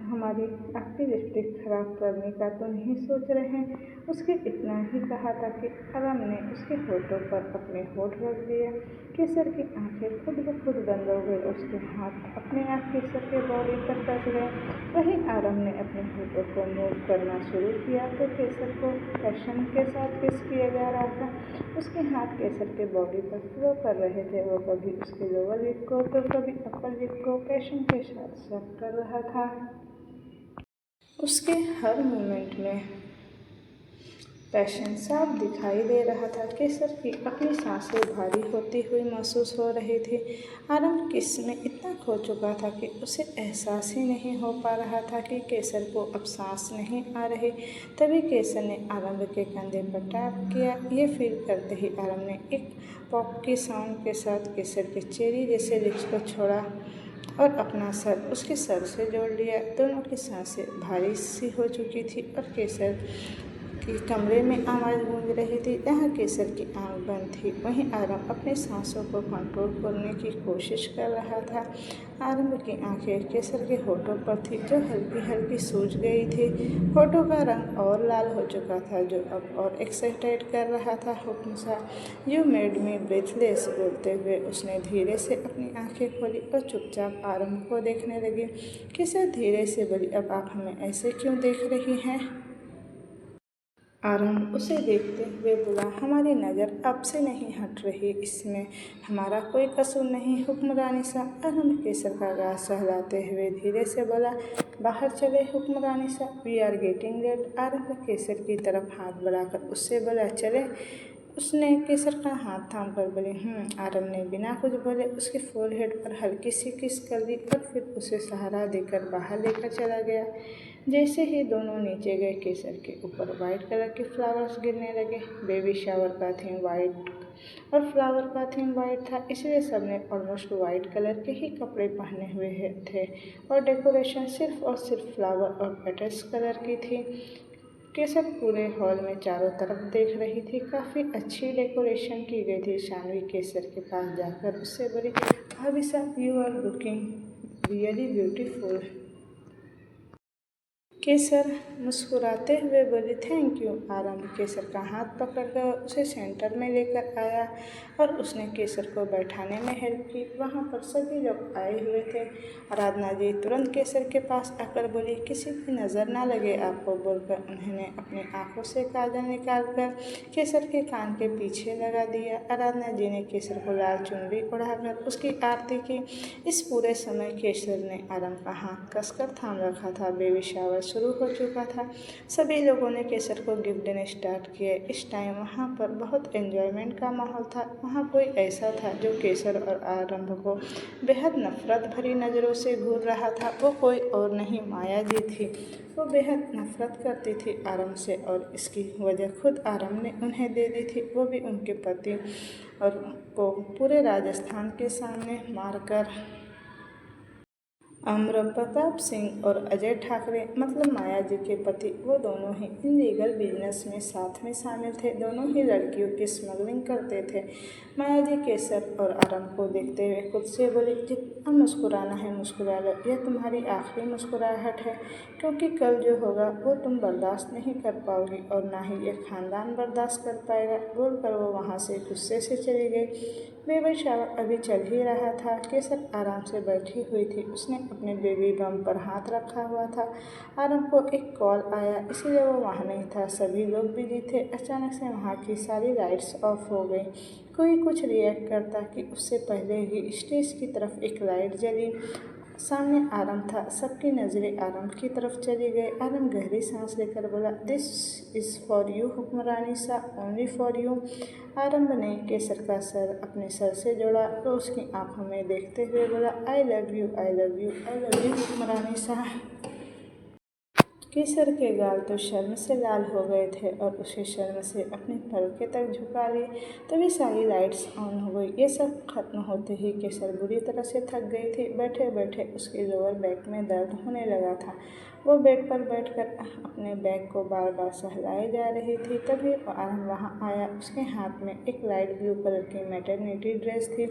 हमारी आपकी लिपस्टिक खराब करने का तो नहीं सोच रहे हैं? उसके इतना ही कहा था कि आरम ने उसके होठों पर अपने होठ रख दिया। केसर की आंखें खुद ब खुद बंद हो गई। उसके हाथ अपने आप केसर के बॉडी पर कस गए। वहीं आरम ने अपने होठों को मूव करना शुरू किया तो केसर को पैशन के साथ किस किया जा रहा था। उसके हाथ केसर के बॉडी पर फ्लो कर रहे थे। वो कभी उसके लोअर लिप को तो कभी अपर लिप को पैशन के साथ सक कर रहा था। उसके हर मूवमेंट में पैशन साफ दिखाई दे रहा था। केसर की अपनी सांसें भारी होती हुई महसूस हो रही थी। आरम किस में इतना खो चुका था कि उसे एहसास ही नहीं हो पा रहा था कि केसर को अब सांस नहीं आ रही। तभी केसर ने आरम के कंधे पर टैप किया। ये फील करते ही आरम ने एक पॉप की साउंड के साथ केसर के चेरी जैसे लिप्स को छोड़ा और अपना सर उसके सर से जोड़ लिया। दोनों की सांसें भारी सी हो चुकी थी और केसर की कमरे में आवाज़ गूंज रही थी। जहाँ केसर की आंख बंद थी, वहीं आरम अपनी सांसों को कंट्रोल करने की कोशिश कर रहा था। आरम की आंखें केसर के होठों पर थी, जो हल्की हल्की सूज गई थी। होठों का रंग और लाल हो चुका था, जो अब और एक्साइटेड कर रहा था। हुक्म सा, यू मेड मी ब्रेथलेस। बोलते हुए उसने धीरे से अपनी आंखें खोली और चुपचाप आरम को देखने लगी। केसर धीरे से बोली, अब आप हमें ऐसे क्यों देख रही हैं? आरम उसे देखते हुए बोला, हमारी नज़र आपसे नहीं हट रही, इसमें हमारा कोई कसूर नहीं हुक्मरानी साहब। आरम केसर का गाल सहलाते हुए धीरे से बोला, बाहर चले हुक्मरानी साहब, वी आर गेटिंग लेट। आरम केसर की तरफ हाथ बढ़ाकर उससे बोला, चले। उसने केसर का हाथ थाम कर बोली, आरम ने बिना कुछ बोले उसके फोरहेड पर हल्की सी किस कर दी और फिर उसे सहारा देकर बाहर लेकर चला गया। जैसे ही दोनों नीचे गए, केसर के ऊपर वाइट कलर के फ्लावर्स गिरने लगे। बेबी शावर का थीम वाइट और फ्लावर का थीम वाइट था, इसलिए सबने ऑलमोस्ट वाइट कलर के ही कपड़े पहने हुए थे और डेकोरेशन सिर्फ और सिर्फ फ्लावर और पेटल्स कलर की थी। केसर पूरे हॉल में चारों तरफ देख रही थी। काफ़ी अच्छी डेकोरेशन की गई थी। शानवी केसर के पास जाकर उससे बोली, भाभी साहब, you are looking really beautiful. Kesar मुस्कुराते हुए बोली, थैंक यू। आरंभ केसर का हाथ पकड़कर उसे सेंटर में लेकर आया और उसने केसर को बैठाने में हेल्प की। वहाँ पर सभी लोग आए हुए थे। आराधना जी तुरंत केसर के पास आकर बोली, किसी की नज़र ना लगे आपको, बोलकर उन्होंने अपनी आंखों से काजल निकालकर केसर के कान के पीछे लगा दिया। आराधना जी ने केसर को लाल चुनरी ओढ़ाकर उसकी आरती की। इस पूरे समय केसर ने आरंभ का हाथ कसकर थाम रखा था। बेबी शावर शुरू हो चुका था। सभी लोगों ने केसर को गिफ्ट देने स्टार्ट किए। इस टाइम वहाँ पर बहुत एंजॉयमेंट का माहौल था। वहाँ कोई ऐसा था जो केसर और आरंभ को बेहद नफरत भरी नज़रों से घूर रहा था। वो कोई और नहीं, माया जी थी। वो बेहद नफरत करती थी आरंभ से और इसकी वजह खुद आरंभ ने उन्हें दे दी थी, वो भी उनके पति और को पूरे राजस्थान के सामने मारकर। अमर प्रताप सिंह और अजय ठाकरे मतलब माया जी के पति, वो दोनों ही इलीगल बिजनेस में साथ में शामिल थे। दोनों ही लड़कियों की स्मगलिंग करते थे। माया जी केसर और आरंभ को देखते हुए खुद से बोली, जितना मुस्कुराना है मुस्कुरा लो, यह तुम्हारी आखिरी मुस्कुराहट है, क्योंकि कल जो होगा वो तुम बर्दाश्त नहीं कर पाओगी और ना ही यह खानदान बर्दाश्त कर पाएगा। बोलकर वो वहाँ से गुस्से से चली गई। बेबी शावर अभी चल ही रहा था। केसर आराम से बैठी हुई थी। उसने अपने बेबी बम पर हाथ रखा हुआ था। आरंभ को एक कॉल आया, इसीलिए वो वहाँ नहीं था। सभी लोग बिजी थे। अचानक से वहाँ की सारी लाइट्स ऑफ हो गई। कोई कुछ रिएक्ट करता कि उससे पहले ही स्टेज की तरफ एक लाइट जली। सामने आरंभ था। सबकी नज़रें आरंभ की तरफ चली गई। आरंभ गहरी सांस लेकर बोला, दिस इज़ फॉर यू हुक्मरानी सा, ओनली फॉर यू। आरंभ ने केसर का सर अपने सर से जोड़ा तो उसकी आंखों में देखते हुए बोला, I love you, I love you, I love you हुक्मरानी सा। केसर के गाल तो शर्म से लाल हो गए थे और उसे शर्म से अपने पलके तक झुका लिए। तभी सारी लाइट्स ऑन हो गई। ये सब खत्म होते ही केसर बुरी तरह से थक गई थी। बैठे बैठे उसके लोअर बैक में दर्द होने लगा था। वो बेड पर बैठकर अपने बैग को बार बार सहलाए जा रही थी। तभी आरंभ वहाँ आया। उसके हाथ में एक लाइट ब्लू कलर की मैटरनिटी ड्रेस थी।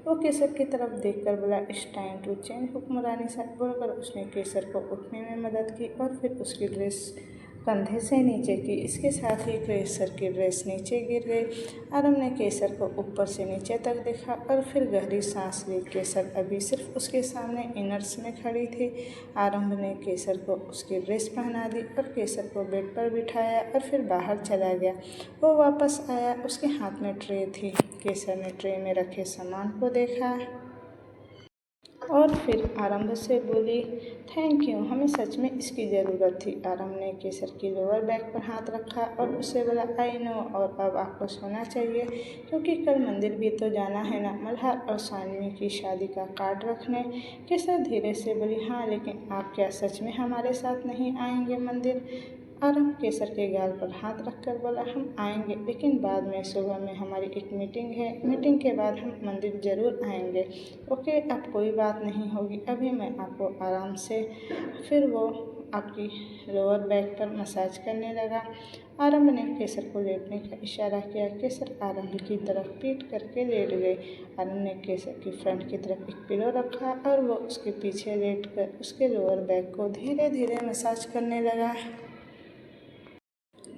वो केसर की तरफ देखकर बोला, इट्स टाइम टू चेंज हुक्मरानी साहब। बोलकर उसने केसर को उठने में मदद की और फिर उसकी ड्रेस कंधे से नीचे की। इसके साथ ही केसर की ड्रेस नीचे गिर गई। आरंभ ने केसर को ऊपर से नीचे तक देखा और फिर गहरी सांस ली। केसर अभी सिर्फ उसके सामने इनर्स में खड़ी थी। आरंभ ने केसर को उसकी ड्रेस पहना दी और केसर को बेड पर बिठाया और फिर बाहर चला गया। वो वापस आया। उसके हाथ में ट्रे थी। केसर ने ट्रे में रखे सामान को देखा और फिर आरंभ से बोली, थैंक यू, हमें सच में इसकी ज़रूरत थी। आरंभ ने केसर की लोअर बैक पर हाथ रखा और उससे बोला, आई नो, और अब आपको सोना चाहिए क्योंकि कल मंदिर भी तो जाना है ना, मल्हार और सानवी की शादी का कार्ड रखने। केसर धीरे से बोली, हाँ, लेकिन आप क्या सच में हमारे साथ नहीं आएंगे मंदिर? आरंभ केसर के गाल पर हाथ रखकर बोला, हम आएंगे, लेकिन बाद में। सुबह में हमारी एक मीटिंग है। मीटिंग के बाद हम मंदिर ज़रूर आएंगे। ओके, अब कोई बात नहीं होगी। अभी मैं आपको आराम से। फिर वो आपकी लोअर बैक पर मसाज करने लगा। आरंभ ने केसर को लेटने का इशारा किया। केसर आरंभ की तरफ पीट करके लेट गई। आरंभ ने केसर की फ्रंट की तरफ एक पिलो रखा और वो उसके पीछे लेटकर उसके लोअर बैक को धीरे धीरे मसाज करने लगा।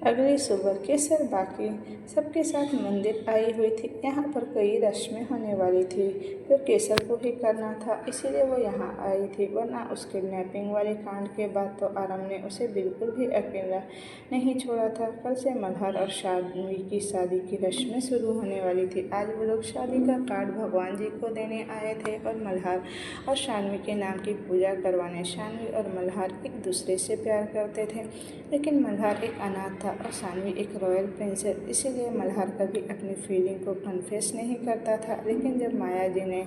अगली सुबह केसर बाकी सबके साथ मंदिर आई हुई थी। यहाँ पर कई रस्में होने वाली थी जो केसर को ही करना था, इसीलिए वो यहाँ आई थी। वरना उस किडनैपिंग वाले कांड के बाद तो आरंभ ने उसे बिल्कुल भी अकेला नहीं छोड़ा था। कल से मल्हार और शानवी की शादी की रस्में शुरू होने वाली थी। आज वो लोग शादी का कार्ड भगवान जी को देने आए थे और मल्हार और शानवी के नाम की पूजा करवाने। शानवी और मल्हार एक दूसरे से प्यार करते थे, लेकिन मल्हार एक अनाथ था और सानवी एक रॉयल प्रिंसेस, इसीलिए मल्हार कभी अपनी फीलिंग को कन्फेस नहीं करता था। लेकिन जब माया जी ने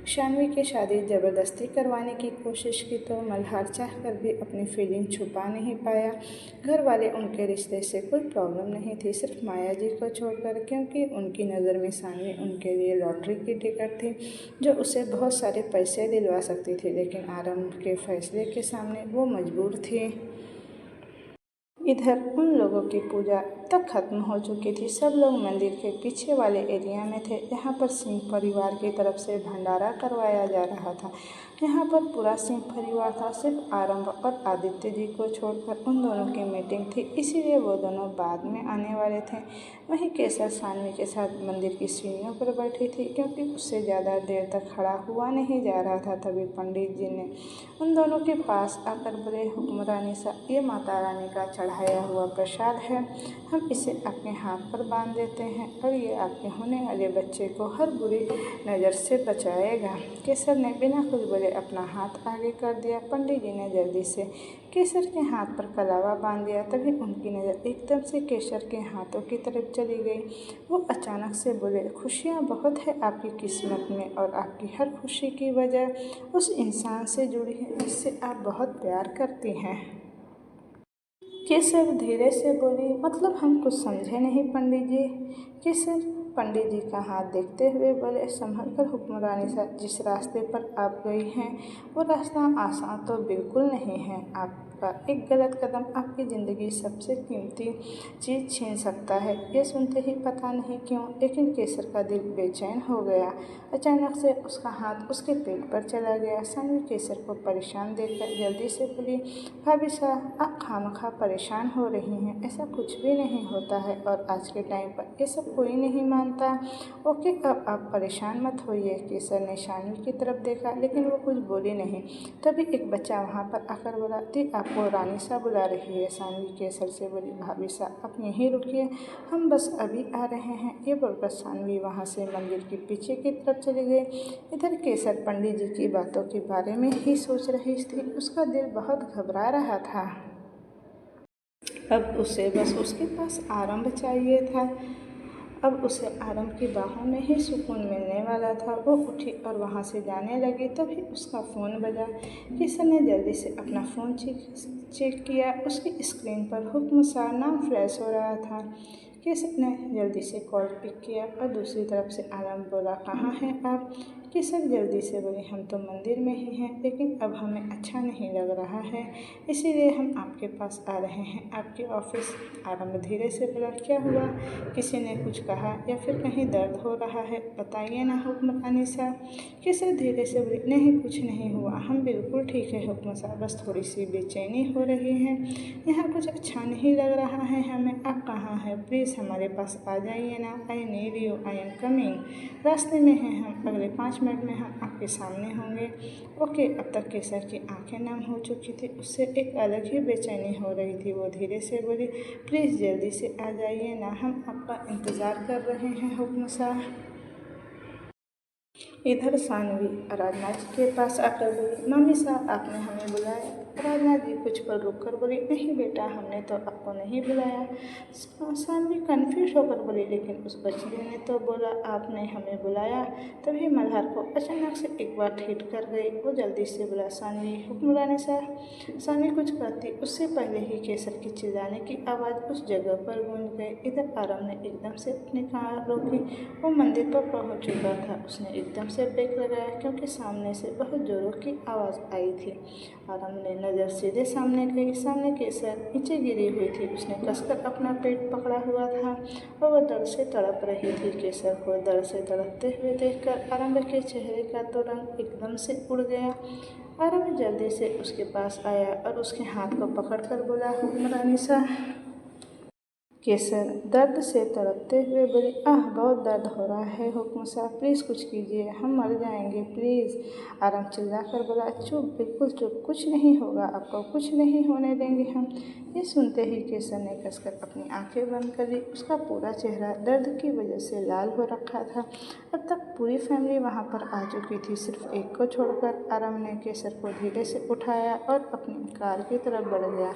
शानवी की शादी ज़बरदस्ती करवाने की कोशिश की तो मल्हार चाहकर भी अपनी फीलिंग छुपा नहीं पाया। घर वाले उनके रिश्ते से कोई प्रॉब्लम नहीं थी, सिर्फ माया जी को छोड़कर, क्योंकि उनकी नज़र में सानवी उनके लिए लॉटरी की टिकट थी जो उसे बहुत सारे पैसे दिलवा सकती थी। लेकिन आरंभ के फैसले के सामने वो मजबूर थी। इधर उन लोगों की पूजा तक खत्म हो चुकी थी। सब लोग मंदिर के पीछे वाले एरिया में थे, जहाँ पर सिंह परिवार की तरफ से भंडारा करवाया जा रहा था। यहाँ पर पूरा सिंह परिवार था, सिर्फ आरंभ और आदित्य जी को छोड़कर उन दोनों की मीटिंग थी, इसीलिए वो दोनों बाद में आने वाले थे। वहीं केसर सानवी के साथ मंदिर की सीढ़ियों पर बैठी थी, क्योंकि उससे ज़्यादा देर तक खड़ा हुआ नहीं जा रहा था। तभी पंडित जी ने उन दोनों के पास आकर बोले, हुक्मरानी साहब, ये माता रानी का चढ़ाया हुआ प्रसाद है, हम इसे आपके हाथ पर बांध देते हैं और ये आपके होने वाले बच्चे को हर बुरी नज़र से बचाएगा। केसर ने बिना कुछ बोले अपना हाथ आगे कर दिया। पंडित जी ने जल्दी से केसर के हाथ पर कलावा बांध दिया। तभी उनकी नज़र एकदम से केसर के हाथों की तरफ चली गई। वो अचानक से बोले, खुशियाँ बहुत है आपकी किस्मत में और आपकी हर खुशी की वजह उस इंसान से जुड़ी है जिससे आप बहुत प्यार करती हैं। केसर धीरे से बोली, मतलब हम कुछ समझे नहीं पंडित जी। केसर पंडित जी का हाथ देखते हुए बोले, संभल कर हुक्मरानी साहब, जिस रास्ते पर आप गई हैं वो रास्ता आसान तो बिल्कुल नहीं है। आपका एक गलत कदम आपकी ज़िंदगी सबसे कीमती चीज़ छीन सकता है। ये सुनते ही पता नहीं क्यों लेकिन केसर का दिल बेचैन हो गया। अचानक से उसका हाथ उसके पेट पर चला गया। सानवी केसर को परेशान देखकर जल्दी से बोली, भाभी साहब, आप खामखा परेशान हो रही हैं, ऐसा कुछ भी नहीं होता है और आज के टाइम पर ये सब कोई नहीं मानता। ओके, अब आप परेशान मत होइए। केसर ने सानवी की तरफ देखा लेकिन वो कुछ बोली नहीं। तभी एक बच्चा वहाँ पर आकर बोला, दी आपको रानी साहब बुला रही है। सानवी केसर से बोली, भाभी साहब आप यहीं रुकिए, हम बस अभी आ रहे हैं। ये बोलकर सानवी वहाँ से मंदिर के पीछे की तरफ चली गई। इधर केसर पंडित जी की बातों के बारे में ही सोच रही थी। उसका दिल बहुत घबरा रहा था। अब उसे बस उसके पास आरंभ चाहिए था। अब उसे आरंभ की बाहों में ही सुकून मिलने वाला था। वो उठी और वहाँ से जाने लगी। तभी उसका फ़ोन बजा। केसर ने जल्दी से अपना फ़ोन चेक किया। उसकी स्क्रीन पर हुक्म सा नाम फ्लैश हो रहा था। केसर ने जल्दी से कॉल पिक किया और दूसरी तरफ से आरंभ बोला, कहाँ हैं आप? केसर जल्दी से बोली, हम तो मंदिर में ही हैं, लेकिन अब हमें अच्छा नहीं लग रहा है, इसीलिए हम आपके पास आ रहे हैं, आपके ऑफिस। आरंभ धीरे से बोला, क्या हुआ? किसी ने कुछ कहा या फिर कहीं दर्द हो रहा है? बताइए ना हुक्मरानी साहब। केसर धीरे से बोली, नहीं कुछ नहीं हुआ, हम बिल्कुल ठीक है हुक्म साहब, बस थोड़ी सी बेचैनी हो रही है, यहाँ कुछ अच्छा नहीं लग रहा है हमें। आप कहाँ हैं? प्लीज़ हमारे पास आ जाइए ना। I need you, I am coming. रास्ते में हैं हम, अगले 5 मिनट में हम आपके सामने होंगे। ओके। अब तक केसर की आंखें नम हो चुकी थी, उससे एक अलग ही बेचैनी हो रही थी। वो धीरे से बोली, प्लीज़ जल्दी से आ जाइए ना, हम आपका इंतज़ार कर रहे हैं हुक्म साहब। इधर सानवी आराधना जी के पास आकर बोली, मम्मी साहब आपने हमें बुलाया? आराधना जी कुछ पल रुक कर बोली, नहीं बेटा, हमने तो आपको नहीं बुलाया। सानवी कन्फ्यूज होकर बोली, लेकिन उस बच्चे ने तो बोला आपने हमें बुलाया। तभी मल्हार को अचानक से एक बात हिट कर गई। वो जल्दी से बोला, सानवी, हुक्मरानी साहब। सानवी कुछ कहती उससे पहले ही केसर की चिल्लाने की आवाज़ उस जगह पर गूंज गई। इधर आरंभ ने एकदम से अपनी कार रोकी। वो मंदिर पर पहुंच चुका था। उसने एकदम से ब्रेक लगाया क्योंकि सामने से बहुत जोरों की आवाज़ आई थी। आरंभ ने नज़र सीधे सामने गई। सामने केसर नीचे गिरी हुई थी। उसने कसकर अपना पेट पकड़ा हुआ था और वह दर्द से तड़प रही थी। केसर को दर्द से तड़पते हुए देखकर आरंभ के चेहरे का तो रंग एकदम से उड़ गया। आरंभ जल्दी से उसके पास आया और उसके हाथ को पकड़कर बोला, हुक्मरानी साहब। केसर दर्द से तड़पते हुए बोली, आह बहुत दर्द हो रहा है हुक्म साहब, प्लीज़ कुछ कीजिए, हम मर जाएंगे प्लीज़। आरंभ चिल्लाकर बोला, चुप, बिल्कुल चुप, कुछ नहीं होगा आपको, कुछ नहीं होने देंगे हम। ये सुनते ही केसर ने कसकर अपनी आंखें बंद कर ली। उसका पूरा चेहरा दर्द की वजह से लाल हो रखा था। अब तक पूरी फैमिली वहाँ पर आ चुकी थी, सिर्फ एक को छोड़कर। आरंभ ने केसर को धीरे से उठाया और अपनी कार की तरफ बढ़ गया।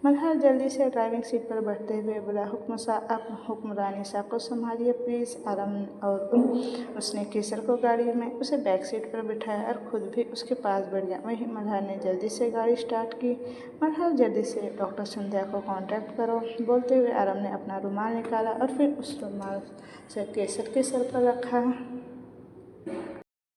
मल्हार जल्दी से ड्राइविंग सीट पर बैठते हुए बोला, हुक्म साहब, आप हुक्मरानी साहब को संभालिए प्लीज़। आरंभ और उसने केसर को गाड़ी में उसे बैक सीट पर बिठाया और खुद भी उसके पास बैठ गया। वहीं मल्हार ने जल्दी से गाड़ी स्टार्ट की। मल्हार जल्दी से डॉक्टर संध्या को कांटेक्ट करो बोलते हुए आरंभ ने अपना रुमाल निकाला और फिर उस रुमाल से केसर के सर पर रखा।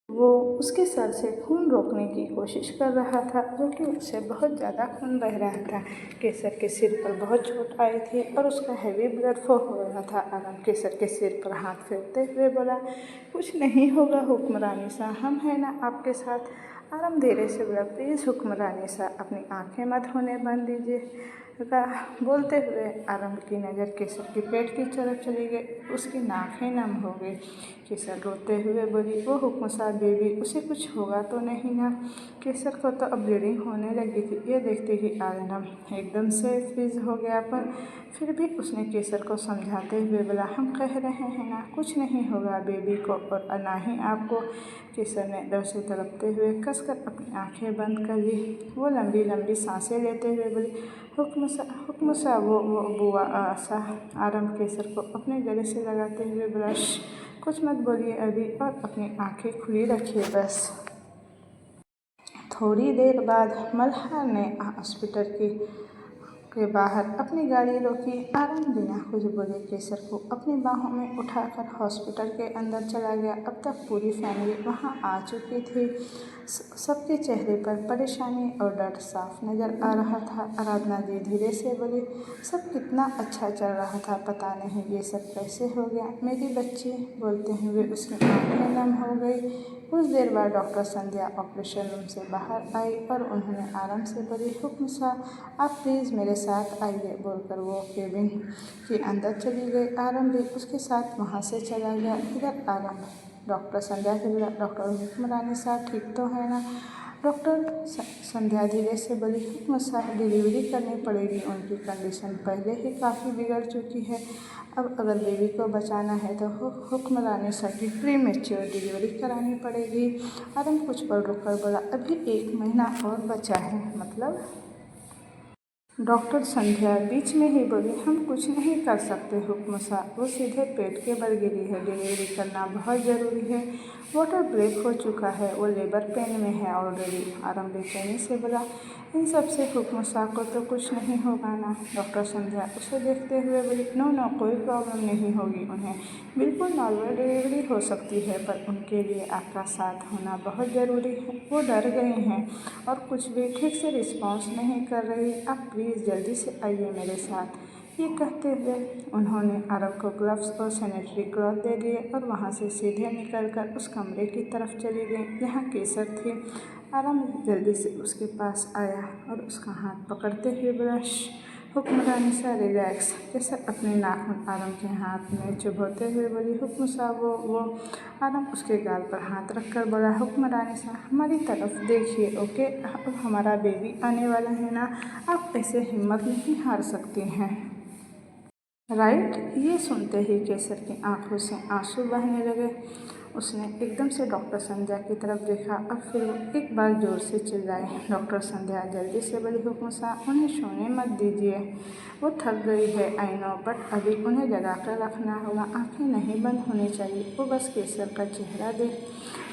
वो उसके सर से खून रोकने की कोशिश कर रहा था, जो कि उससे बहुत ज़्यादा खून बह रहा था। केसर के सिर पर बहुत चोट आई थी और उसका हैवी ब्लड फ्लो हो रहा था। आरम केसर के सिर पर हाथ फेरते हुए बोला, कुछ नहीं होगा हुक्मरानी साहब, हम हैं ना आपके साथ। आरम धीरे से बोला, प्लीज़ हुक्मरानी साहब, अपनी आंखें मत होने बंद दीजिए। बोलते हुए आरम की नज़र केसर के पेट की तरफ चली गई, उसकी नाकें नम हो गई। केसर रोते हुए बोली, वो हुक्म साहब बेबी, उसे कुछ होगा तो नहीं ना? केसर को तो अब ब्लीडिंग होने लगी थी। ये देखते ही आरम एकदम से फ्रीज हो गया, पर फिर भी उसने केसर को समझाते हुए बोला, हम कह रहे हैं ना, कुछ नहीं होगा बेबी को और ना ही आपको। केसर ने डर से तड़पते हुए कसकर अपनी आंखें बंद कर ली। वो लंबी लंबी सांसें लेते हुए बोली, हुक्म सा वो बुआ आशा। आरम केसर को अपने गले से लगाते हुए बोला, कुछ मत बोलिए अभी और अपनी आंखें खुली रखिए बस। थोड़ी देर बाद मल्हार ने हॉस्पिटल के बाहर अपनी गाड़ी रोकी। आरम बिना कुछ बोले केसर को अपनी बाहों में उठाकर हॉस्पिटल के अंदर चला गया। अब तक पूरी फैमिली वहां आ चुकी थी। सबके चेहरे पर परेशानी और डर साफ नजर आ रहा था। आराधना जी धीरे से बोली, सब कितना अच्छा चल रहा था, पता नहीं ये सब कैसे हो गया मेरी बच्ची। बोलते हुए उसकी आंखें नम हो गई। कुछ देर बाद डॉक्टर संध्या ऑपरेशन रूम से बाहर आई और उन्होंने आराम से बोली, हुक्म साहब आप प्लीज़ मेरे साथ आइए, बोलकर वो केबिन के अंदर चली गई। आरम भी उसके साथ वहाँ से चला गया। इधर आरम डॉक्टर संध्या से बोला, डॉक्टर हुक्मरानी साहब ठीक तो है ना? डॉक्टर संध्या धीरे से बोली, हुक्म साहब डिलीवरी करनी पड़ेगी, उनकी कंडीशन पहले ही काफ़ी बिगड़ चुकी है। अब अगर बेबी को बचाना है तो हुक्मरानी साहब की प्रीमेच्योर डिलीवरी करानी पड़ेगी। आरम कुछ पल रुक कर बोला, अभी 1 महीना और बचा है। मतलब? डॉक्टर संध्या बीच में ही बोली, हम कुछ नहीं कर सकते हुक्म साहब, वो सीधे पेट के बल गिरी है, डिलीवरी करना बहुत ज़रूरी है। वाटर ब्रेक हो चुका है, वो लेबर पेन में है ऑलरेडी। आरम बेचैनी से बोला, इन सब से हुक्म साहब को तो कुछ नहीं होगा ना? डॉक्टर संध्या उसे देखते हुए बोली, नो नो, कोई प्रॉब्लम नहीं होगी उन्हें, बिल्कुल नॉर्मल डिलीवरी हो सकती है, पर उनके लिए आपका साथ होना बहुत ज़रूरी है। वो डर गई हैं और कुछ भी ठीक से रिस्पॉन्स नहीं कर रही, आप प्लीज़ जल्दी से आइए मेरे साथ। ये कहते हुए उन्होंने आरव को ग्लव्स और सैनिटरी क्लॉथ दे दिए और वहाँ से सीधे निकलकर उस कमरे की तरफ चली गई जहाँ केसर थी। आरव जल्दी से उसके पास आया और उसका हाथ पकड़ते हुए बोला, हुक्मरानी सा रिलैक्स। केसर अपने नाखून आरम के हाथ में चुभोते हुए बोली, हुक्म साहब वो। आरम उसके गाल पर हाथ रखकर बोला, हुक्मरानी सा हमारी तरफ देखिए, ओके? अब हमारा बेबी आने वाला है ना, आप ऐसे हिम्मत नहीं हार सकती हैं, राइट? ये सुनते ही केसर की आंखों से आंसू बहने लगे। उसने एकदम से डॉक्टर संध्या की तरफ देखा और फिर वो एक बार जोर से चिल्लाई। डॉक्टर संध्या जल्दी से बोली, हुक्म साहब उन्हें सोने मत दीजिए, वो थक गई है, आई नो, बट अभी उन्हें जगा कर रखना होगा, आंखें नहीं बंद होनी चाहिए। वो बस केसर का चेहरा देख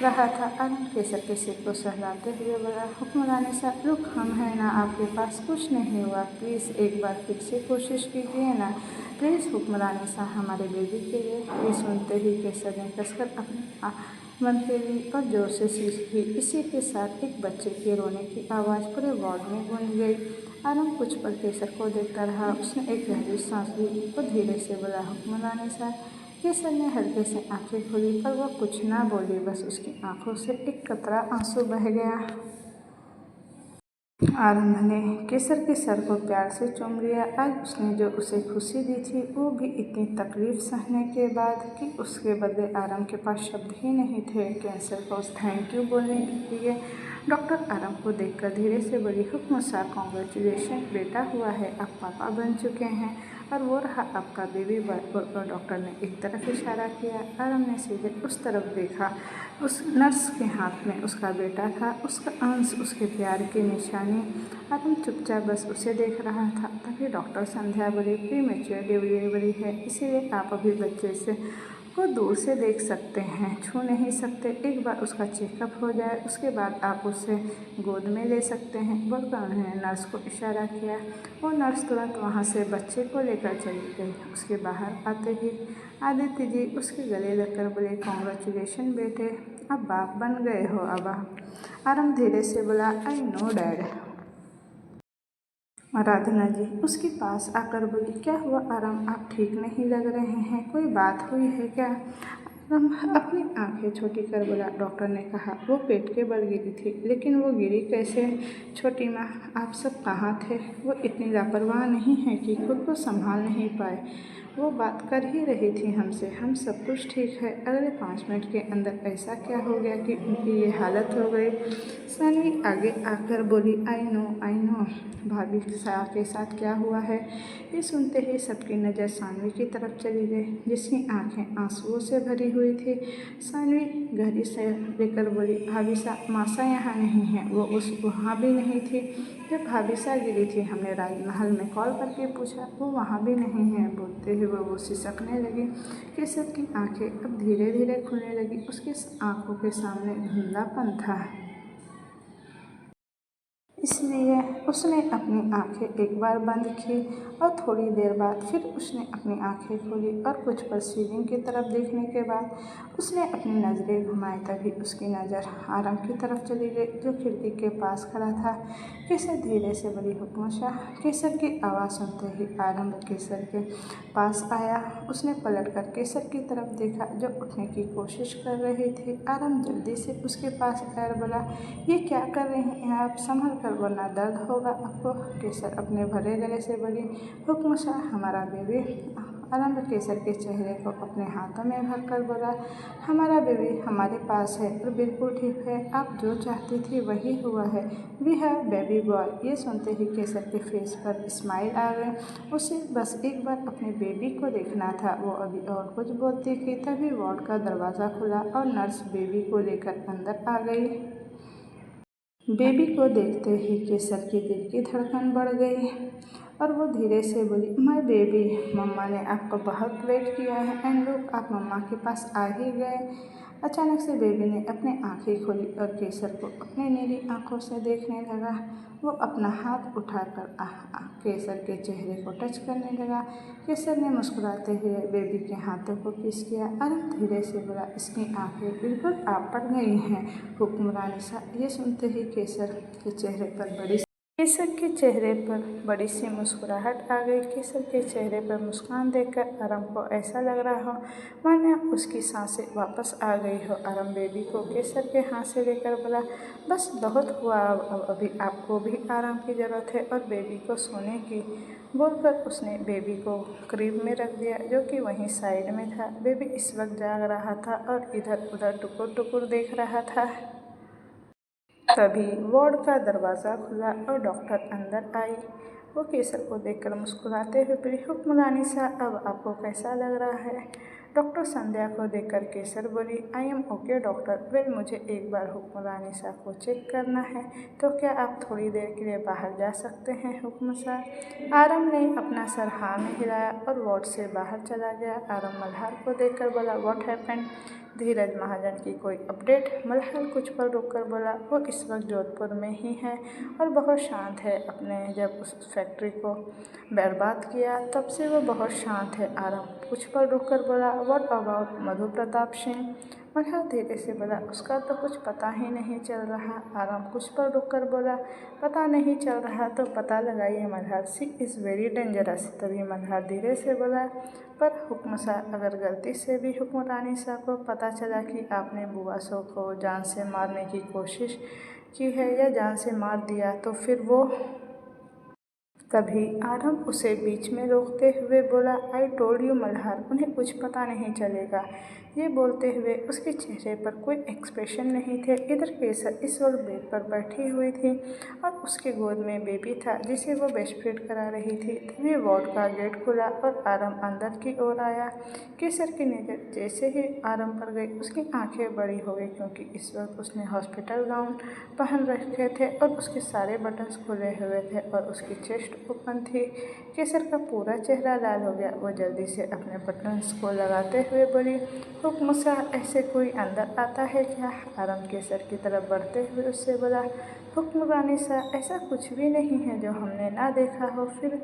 रहा था। आनंद केसर के सिर को सहलाते हुए बोला, हुक्मरानी साहब रुक, हम हैं ना आपके पास, कुछ नहीं हुआ, प्लीज़ एक बार फिर से कोशिश कीजिए ना, प्लीज़ हुक्मरानी साहब हमारे बेबी के लिए। ये सुनते ही केसर ने कसकर अपनी बंद कर ली और जोर से सीखी। इसी के साथ एक बच्चे के रोने की आवाज़ पूरे वार्ड में गूंज गई। आनंद कुछ पल केसर को देखता रहा। उसने एक गहरी सांस ली और धीरे से बोला, हुक्मरानी साहब। केसर ने हल्के से आंखें खोली पर वह कुछ ना बोली, बस उसकी आंखों से एक कतरा आंसू बह गया। आरंभ ने केसर के सर को प्यार से चूम लिया। आज उसने जो उसे खुशी दी थी, वो भी इतनी तकलीफ सहने के बाद कि उसके बदले आरंभ के पास शब्द ही नहीं थे कैंसर को थैंक यू बोलने के लिए। डॉक्टर आरंभ को देखकर धीरे से बोली, हुक्म साहब कॉन्ग्रेचुलेशन, बेटा हुआ है, आप पापा बन चुके हैं और वो रहा आपका बेबी बॉय। और डॉक्टर ने एक तरफ इशारा किया। आरंभ ने सीधे उस तरफ देखा। उस नर्स के हाथ में उसका बेटा था, उसका अंश, उसके प्यार की निशानी। आरंभ चुपचाप बस उसे देख रहा था। तभी डॉक्टर संध्या बोली, प्रीमेच्योर डिलीवरी है, इसीलिए आप अभी बच्चे से को दूर से देख सकते हैं, छू नहीं सकते। एक बार उसका चेकअप हो जाए, उसके बाद आप उसे गोद में ले सकते हैं, बोलकर उन्होंने नर्स को इशारा किया। वो नर्स तुरंत वहाँ से बच्चे को लेकर चली गई। उसके बाहर आते ही आदित्य जी उसके गले लगकर बोले, कॉन्ग्रेचुलेशन बेटे, अब बाप बन गए हो अब आप। आरम धीरे से बोला, आई नो डैड। आराधना जी उसके पास आकर बोली, क्या हुआ आरम, आप ठीक नहीं लग रहे हैं, कोई बात हुई है क्या? आरम अपनी आंखें छोटी कर बोला, डॉक्टर ने कहा वो पेट के बल गिरी थी, लेकिन वो गिरी कैसे? छोटी माँ, आप सब कहाँ थे? वो इतनी लापरवाह नहीं है कि खुद को संभाल नहीं पाए। वो बात कर ही रही थी हमसे, हम सब कुछ ठीक है। अगले 5 मिनट के अंदर ऐसा क्या हो गया कि उनकी ये हालत हो गई? सानवी आगे आकर बोली, आई नो भाभी के साथ क्या हुआ है? ये सुनते ही सबकी नज़र सानवी की तरफ चली गई, जिसकी आंखें आंसुओं से भरी हुई थी। सानवी गहरी से लेकर बोली, भाभी साहब, मासा यहाँ नहीं है, वो वहाँ भी नहीं थी। जब भाभी साहब गिरी थी हमने राजमहल में कॉल करके पूछा, वो वहाँ भी नहीं है। बोलते हुए वो सिसकने लगी। केसर की आंखें अब धीरे धीरे खुलने लगी, उसकी आंखों के सामने धुंधलापन था, इसलिए उसने अपनी आंखें एक बार बंद की और थोड़ी देर बाद फिर उसने अपनी आंखें खोली और कुछ पल सीलिंग की तरफ देखने के बाद उसने अपनी नज़रें घुमाई। तभी उसकी नज़र आरम की तरफ चली गई, जो खिड़की के पास खड़ा था। केसर धीरे से बोली, हुक्मशाह। केसर की आवाज़ सुनते ही आरम केसर के पास आया। उसने पलट कर केसर की तरफ देखा, जो उठने की कोशिश कर रही थी। आरम जल्दी से उसके पास आकर बोला, ये क्या कर रही हैं आप, संभल कर, वरना दर्द होगा आपको। केसर अपने भरे गले से बोली, हुक्मशाह, हमारा बेबी। आरंभ केसर के चेहरे को अपने हाथों में भरकर बोला, हमारा बेबी हमारे पास है और बिल्कुल ठीक है, आप जो चाहती थी वही हुआ है। We have baby boy. ये सुनते ही केसर के फेस पर स्माइल आ गई। उसे बस एक बार अपने बेबी को देखना था। वो अभी और कुछ बोलती थी, तभी वार्ड का दरवाज़ा खुला और नर्स बेबी को लेकर अंदर आ गई। बेबी को देखते ही केसर की दिल की धड़कन बढ़ गई और वो धीरे से बोली, माय बेबी, मम्मा ने आपको बहुत वेट किया है एंड लुक, आप मम्मा के पास आ ही गए। अचानक से बेबी ने अपनी आंखें खोली और केसर को अपनी नीली आंखों से देखने लगा। वो अपना हाथ उठाकर केसर के चेहरे को टच करने लगा। केसर ने मुस्कुराते हुए बेबी के हाथों को किस किया। आरम धीरे से बोला, इसकी आंखें बिल्कुल आप पड़ गई हैं हुक्मरानी साहब। ये सुनते ही केसर के चेहरे पर बड़ी सी मुस्कुराहट आ गई। केसर के चेहरे पर मुस्कान देखकर आरम को ऐसा लग रहा हो मानो उसकी सांसें वापस आ गई हो। आरम बेबी को केसर के हाथ से लेकर बोला, बस बहुत हुआ, अब अभी आपको भी आराम की ज़रूरत है और बेबी को सोने की। बोलकर उसने बेबी को क्रीब में रख दिया, जो कि वहीं साइड में था। बेबी इस वक्त जाग रहा था और इधर उधर टुकुर टुकुर देख रहा था। तभी वार्ड का दरवाज़ा खुला और डॉक्टर अंदर आई। वो केसर को देखकर मुस्कुराते हुए बोली, हुक्मरानी साहब, अब आपको कैसा लग रहा है? डॉक्टर संध्या को देखकर केसर बोली, I am okay doctor. Well, मुझे एक बार हुक्मरानी साहब को चेक करना है, तो क्या आप थोड़ी देर के लिए बाहर जा सकते हैं हुक्म साहब? आरम ने अपना सर हाँ में हिलाया और वार्ड से बाहर चला गया। आरम मल्हार को देखकर बोला, व्हाट हैपेंड? धीरज महाजन की कोई अपडेट? मल्हार कुछ पल रुककर बोला, वो इस वक्त जोधपुर में ही है और बहुत शांत है। अपने जब उस फैक्ट्री को बर्बाद किया तब से वो बहुत शांत है। आरम कुछ पल रुककर बोला, व्हाट अबाउट मधु प्रताप सिंह? मल्हार धीरे से बोला, उसका तो कुछ पता ही नहीं चल रहा। आरम कुछ पल रुककर बोला, पता नहीं चल रहा तो पता लगाइए मल्हार, सी इज़ वेरी डेंजरस। तभी मल्हार धीरे से बोला, पर हुक्म साहब, अगर गलती से भी हुक्मरानी साहब को पता चला कि आपने बुआ सो को जान से मारने की कोशिश की है या जान से मार दिया तो फिर वो। तभी आरम उसे बीच में रोकते हुए बोला, आई टोल्ड यू मल्हार, उन्हें कुछ पता नहीं चलेगा। ये बोलते हुए उसके चेहरे पर कोई एक्सप्रेशन नहीं थे। इधर केसर इस वक्त बेड पर बैठी हुई थी और उसके गोद में बेबी था, जिसे वो ब्रेस्ट फीड करा रही थी। तभी वार्ड का गेट खुला और आरम अंदर की ओर आया। केसर की नज़र जैसे ही आरम पर गई, उसकी आंखें बड़ी हो गई, क्योंकि इस वक्त उसने हॉस्पिटल गाउन पहन रखे थे और उसके सारे बटन्स खुले हुए थे और उसकी चेस्ट ओपन थी। केसर का पूरा चेहरा लाल हो गया। वो जल्दी से अपने बटन्स को लगाते हुए बोली, हुक्म साहब, ऐसे कोई अंदर आता है क्या? आरम केसर की तरफ बढ़ते हुए उससे बोला, हुक्म रानी साहब, ऐसा कुछ भी नहीं है जो हमने ना देखा हो। फिर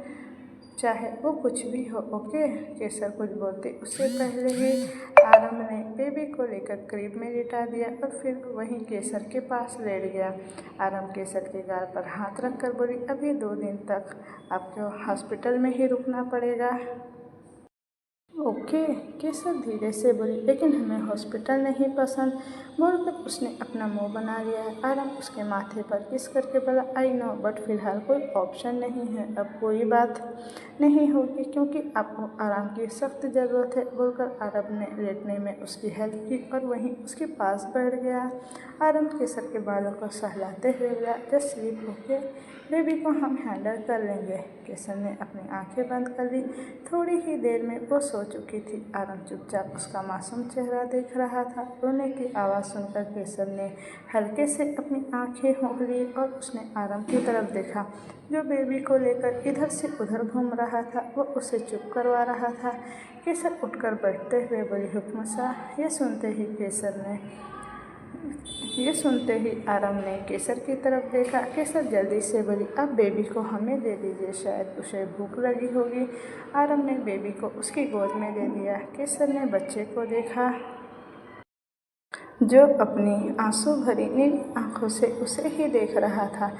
चाहे वो कुछ भी हो, ओके। केसर कुछ बोलते उससे पहले ही आरम ने बेबी को लेकर करीब में लिटा दिया और फिर वहीं केसर के पास लेट गया। आरम केसर के गाल पर हाथ रखकर बोली, अभी 2 दिन तक आपको हॉस्पिटल में ही रुकना पड़ेगा। ओके, केसर धीरे से बोली, लेकिन हमें हॉस्पिटल नहीं पसंद, बोलकर उसने अपना मुंह बना लिया। आराम उसके माथे पर किस करके बोला, आई नो, बट फिलहाल कोई ऑप्शन नहीं है, अब कोई बात नहीं होगी क्योंकि आपको आराम की सख्त ज़रूरत है, बोलकर आरब ने लेटने में उसकी हेल्प की और वहीं उसके पास बैठ गया। आरम केसर के बालों को सहलाते हुए बोला, जस्ट स्लीप, ओके, बेबी को हम हैंडल कर लेंगे। केसर ने अपनी आंखें बंद कर ली। थोड़ी ही देर में वो सो चुकी थी। आरम चुपचाप उसका मासूम चेहरा देख रहा था। रोने की आवाज़ सुनकर केसर ने हल्के से अपनी आंखें मूंद ली और उसने आरम की तरफ देखा, जो बेबी को लेकर इधर से उधर घूम रहा था। वो उसे चुप करवा रहा था। केसर उठकर बैठते हुए बोली, हुक्म साहब। ये सुनते ही आरम ने केसर की तरफ देखा। केसर जल्दी से बोली, अब बेबी को हमें दे दीजिए, शायद उसे भूख लगी होगी। आरम ने बेबी को उसकी गोद में दे दिया। केसर ने बच्चे को देखा जो अपनी आंसू भरी नीली आंखों से उसे ही देख रहा था।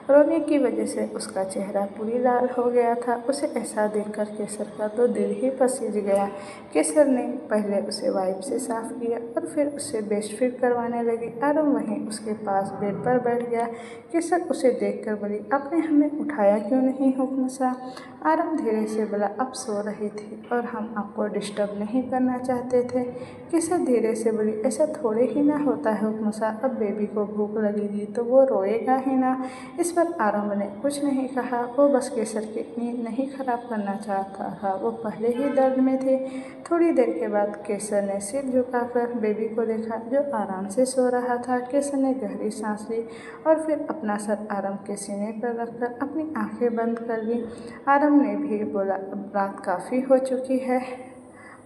रोने की वजह से उसका चेहरा पूरी लाल हो गया था। उसे ऐसा देखकर केसर का तो दिल ही पसीज गया। केसर ने पहले उसे वाइप से साफ किया और फिर उसे बेस्ट फीड करवाने लगी। आरम वहीं उसके पास बेड पर बैठ गया। केसर उसे देखकर बोली, आपने हमें उठाया क्यों नहीं हुक्म साहब? आरम धीरे से बोला, अब सो रही थी और हम आपको डिस्टर्ब नहीं करना चाहते थे। केसर धीरे से बोली, ऐसा थोड़े ही ना होता है हुक्म साहब, अब बेबी को भूख लगेगी तो वो रोएगा ही ना। इस पर आरम ने कुछ नहीं कहा। वो बस केसर की नींद नहीं खराब करना चाहता था। वो पहले ही दर्द में थे। थोड़ी देर के बाद केसर ने सिर झुकाकर बेबी को देखा जो आराम से सो रहा था। केसर ने गहरी सांस ली और फिर अपना सर आरम के सीने पर रखकर अपनी आंखें बंद कर ली। आरम ने भी बोला, अब रात काफ़ी हो चुकी है,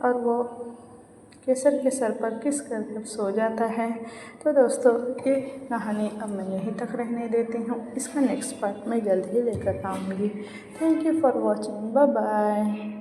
और वो केसर के सर पर किस कर सो जाता है। तो दोस्तों, ये कहानी अब मैं यहीं तक रहने देती हूँ। इसका नेक्स्ट पार्ट मैं जल्द ही लेकर आऊँगी। Thank you for watching. Bye bye.